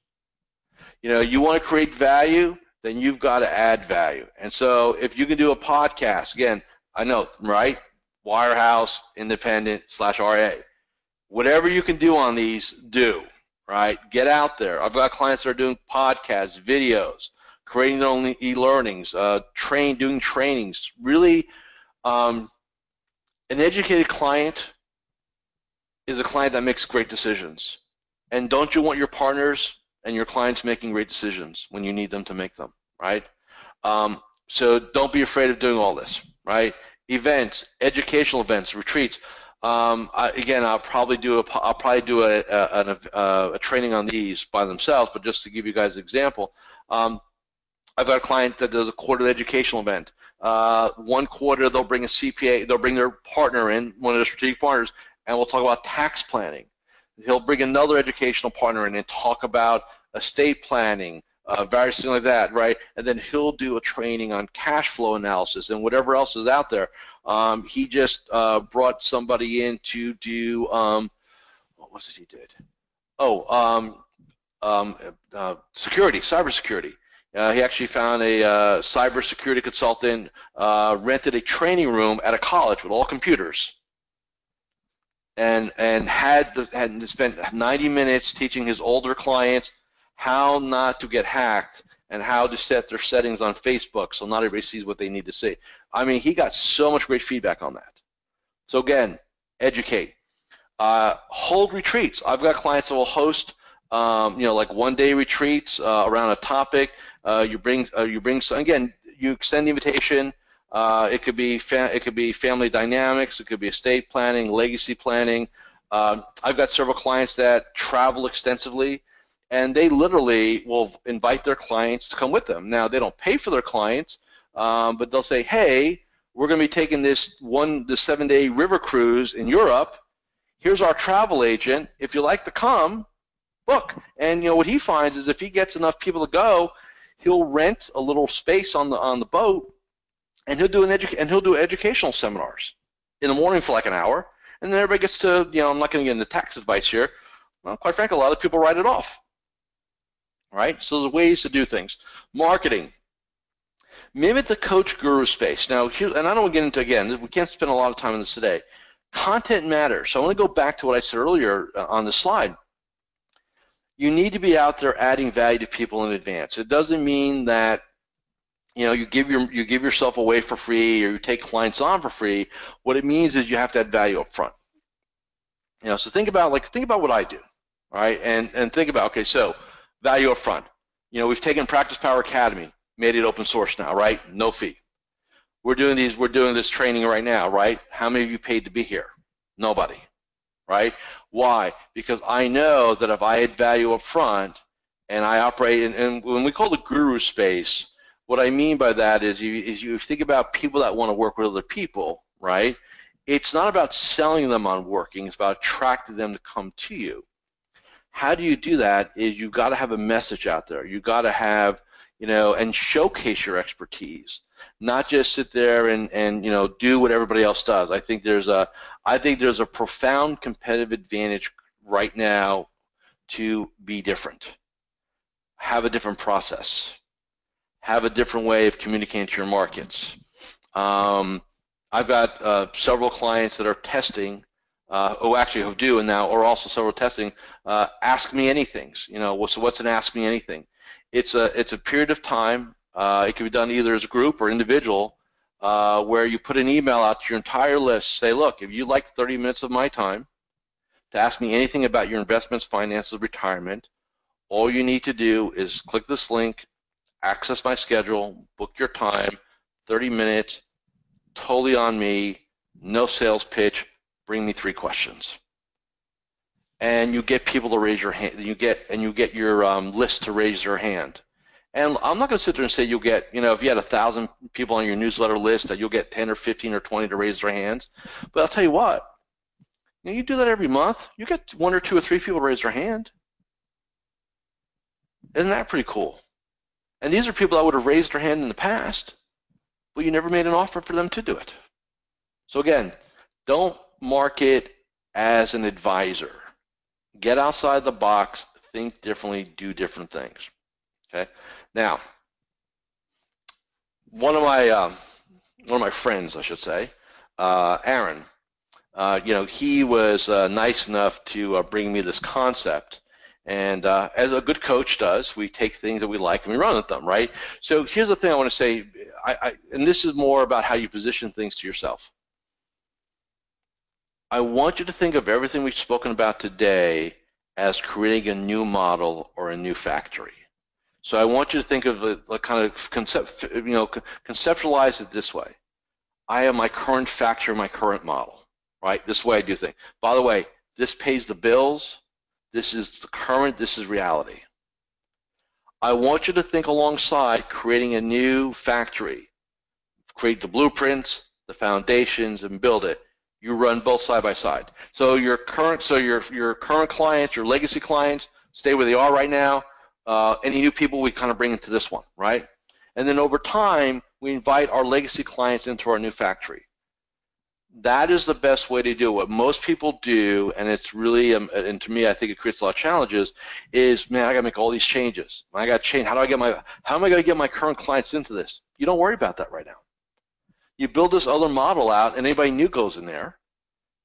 You want to create value, then you've got to add value. And so if you can do a podcast, again, I know, right? Wirehouse, Independent / RA. Whatever you can do on these, do, right? Get out there. I've got clients that are doing podcasts, videos, creating their own e-learnings, doing trainings. Really, an educated client is a client that makes great decisions. And don't you want your partners and your clients making great decisions when you need them to make them, right? So don't be afraid of doing all this, right? Events, educational events, retreats. Again, I'll probably do a training on these by themselves, but just to give you guys an example, I've got a client that does a quarterly educational event. One quarter they'll bring a CPA, they'll bring their partner in, one of their strategic partners, and we'll talk about tax planning. He'll bring another educational partner in and talk about estate planning, various things like that, right? And then he'll do a training on cash flow analysis and whatever else is out there. He just brought somebody in to do, what was it he did? Oh, security, cybersecurity. He actually found a cybersecurity consultant, rented a training room at a college with all computers, and had spent 90 minutes teaching his older clients how not to get hacked and how to set their settings on Facebook so not everybody sees what they need to see. I mean, he got so much great feedback on that. So again, educate. Hold retreats. I've got clients that will host, like one-day retreats around a topic. You bring some, again, you extend the invitation. It could be family dynamics. It could be estate planning, legacy planning. I've got several clients that travel extensively, and they literally will invite their clients to come with them. Now, they don't pay for their clients, but they'll say, hey, we're going to be taking this 7-day river cruise in Europe. Here's our travel agent. If you like to come, book. And what he finds is if he gets enough people to go, he'll rent a little space on the boat, and he'll do educational seminars in the morning for like an hour, and then everybody gets to, I'm not going to get into tax advice here. Well, quite frankly, a lot of people write it off. Right? So there's ways to do things. Marketing. Mimic the coach guru space. Now, and I don't want to get into, again, we can't spend a lot of time on this today. Content matters. So I want to go back to what I said earlier on the slide. You need to be out there adding value to people in advance. It doesn't mean that you give yourself away for free or you take clients on for free. What it means is you have to add value up front. So think about what I do, all right? And think about, okay, so value up front. We've taken PracticePower Academy, made it open source now, right? No fee. We're doing this training right now, right? How many of you paid to be here? Nobody, right? Why? Because I know that if I add value up front and I operate, and when we call the guru space, what I mean by that is you think about people that want to work with other people, right? It's not about selling them on working, it's about attracting them to come to you. How do you do that is you've got to have a message out there. You've got to have, and showcase your expertise, not just sit there and do what everybody else does. I think there's a profound competitive advantage right now to be different. Have a different process. Have a different way of communicating to your markets. I've got several clients that are testing, who do and now, or also several testing, ask me anythings. So what's an ask me anything? It's a period of time. It can be done either as a group or individual, where you put an email out to your entire list. Say, look, if you'd like 30 minutes of my time to ask me anything about your investments, finances, retirement, all you need to do is click this link, access my schedule, book your time, 30 minutes, totally on me, no sales pitch, bring me 3 questions. And you get people to raise your hand, you get your list to raise their hand. And I'm not going to sit there and say you'll get, if you had 1,000 people on your newsletter list, that you'll get 10 or 15 or 20 to raise their hands. But I'll tell you what, you do that every month, you get 1 or 2 or 3 people to raise their hand. Isn't that pretty cool? And these are people that would have raised their hand in the past, but you never made an offer for them to do it. So again, don't market as an advisor. Get outside the box, think differently, do different things. Okay. Now, one of my friends, I should say, Aaron, he was nice enough to bring me this concept. And as a good coach does, we take things that we like and we run with them, right? So here's the thing I want to say, and this is more about how you position things to yourself. I want you to think of everything we've spoken about today as creating a new model or a new factory. So I want you to think of it like kind of conceptualize it this way. I have my current factory, my current model, right? This way I do things. By the way, this pays the bills. This is the current, this is reality. I want you to think alongside creating a new factory, create the blueprints, the foundations, and build it. You run both side by side. So your current clients, your legacy clients, stay where they are right now. Any new people we kind of bring into this one, right? And then over time, we invite our legacy clients into our new factory. That is the best way to do it. What most people do, and it's really, and to me, I think it creates a lot of challenges, is, man, I got to make all these changes. I got to change. How am I going to get my current clients into this? You don't worry about that right now. You build this other model out, and anybody new goes in there,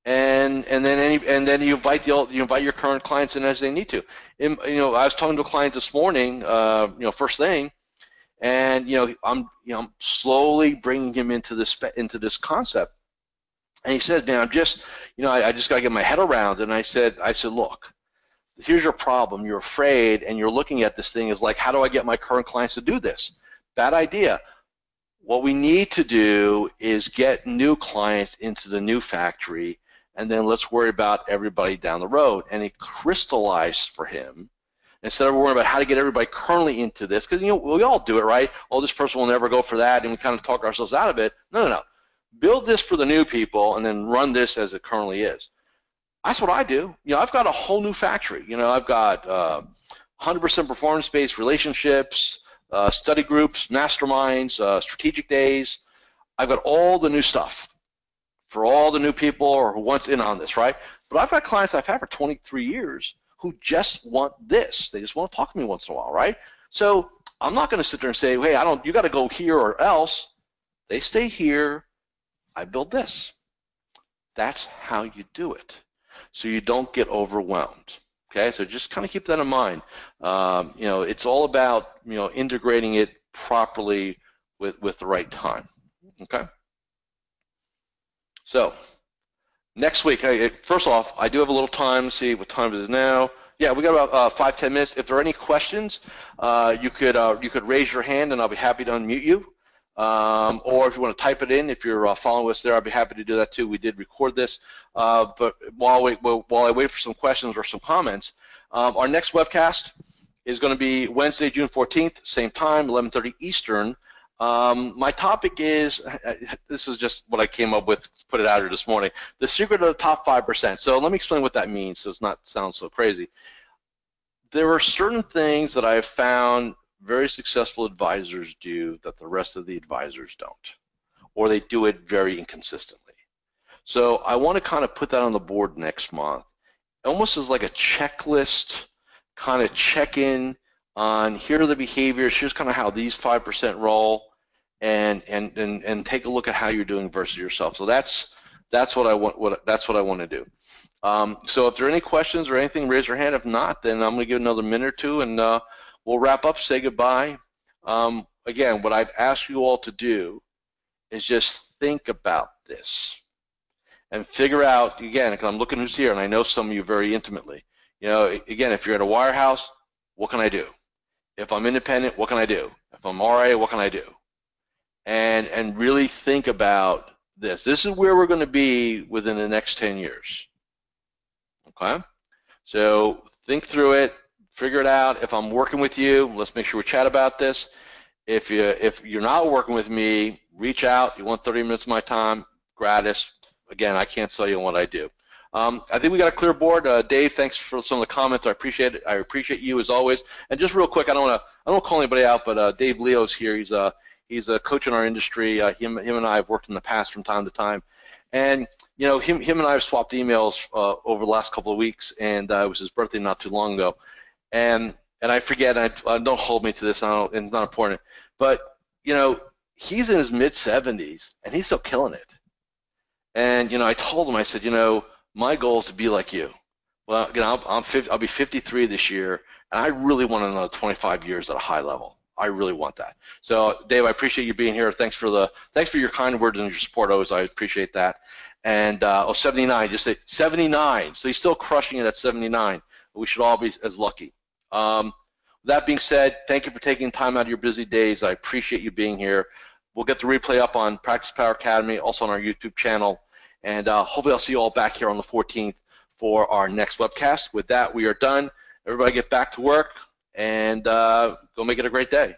and then you invite your current clients in as they need to. I was talking to a client this morning, first thing, and I'm slowly bringing him into this concept. And he said, man, I just got to get my head around. And I said, look, here's your problem. You're afraid, and you're looking at this thing as like, how do I get my current clients to do this? Bad idea. What we need to do is get new clients into the new factory, and then let's worry about everybody down the road. And it crystallized for him. Instead of worrying about how to get everybody currently into this, because we all do it, right? Oh, this person will never go for that, and we kind of talk ourselves out of it. No. Build this for the new people, and then run this as it currently is. That's what I do. I've got a whole new factory. I've got 100% performance-based relationships, study groups, masterminds, strategic days. I've got all the new stuff for all the new people or who wants in on this, right? But I've got clients I've had for 23 years who just want this. They just want to talk to me once in a while, right? So I'm not going to sit there and say, hey, you got to go here or else. They stay here. I build this. That's how you do it, so you don't get overwhelmed. Okay, so just kind of keep that in mind. It's all about integrating it properly with the right time. Okay. So next week, first off, I do have a little time. See what time it is now. Yeah, we got about 5-10 minutes. If there are any questions, you could raise your hand, and I'll be happy to unmute you. Or if you want to type it in, if you're following us there, I'd be happy to do that too. We did record this, but while I wait for some questions or some comments, our next webcast is going to be Wednesday, June 14th, same time, 11:30 Eastern. My topic is, this is just what I came up with, put it out here this morning, the secret of the top 5%. So let me explain what that means so it's not sound so crazy. There are certain things that I have found very successful advisors do that the rest of the advisors don't, or they do it very inconsistently. So I want to kind of put that on the board next month, almost as like a checklist, kind of check-in on here are the behaviors, here's kind of how these 5% roll, and take a look at how you're doing versus yourself. So that's what I want to do. So if there are any questions or anything, raise your hand. If not, then I'm going to give another minute or two, and we'll wrap up, say goodbye. Again, what I'd ask you all to do is just think about this and figure out, again, because I'm looking who's here, and I know some of you very intimately. Again, if you're at a wirehouse, what can I do? If I'm independent, what can I do? If I'm RA, what can I do? And really think about this. This is where we're going to be within the next 10 years. Okay? So think through it. Figure it out. If I'm working with you, let's make sure we chat about this. If you're not working with me, reach out. You want 30 minutes of my time, gratis. Again, I can't sell you what I do. I think we got a clear board. Dave, thanks for some of the comments. I appreciate it. I appreciate you as always. And just real quick, I don't call anybody out, but Dave Leo's here. He's a coach in our industry. Him and I have worked in the past from time to time, and him and I have swapped emails over the last couple of weeks. And it was his birthday not too long ago. And I forget, don't hold me to this, and it's not important, but he's in his mid-70s and he's still killing it. And I told him, I said, my goal is to be like you. Well, I'll be 53 this year, and I really want another 25 years at a high level. I really want that. So, Dave, I appreciate you being here. Thanks for your kind words and your support always. I appreciate that. And 79, just say 79. So he's still crushing it at 79. We should all be as lucky. That being said, thank you for taking time out of your busy days. I appreciate you being here. We'll get the replay up on PracticePower Academy, also on our YouTube channel. And hopefully I'll see you all back here on the 14th for our next webcast. With that, we are done. Everybody get back to work and go make it a great day.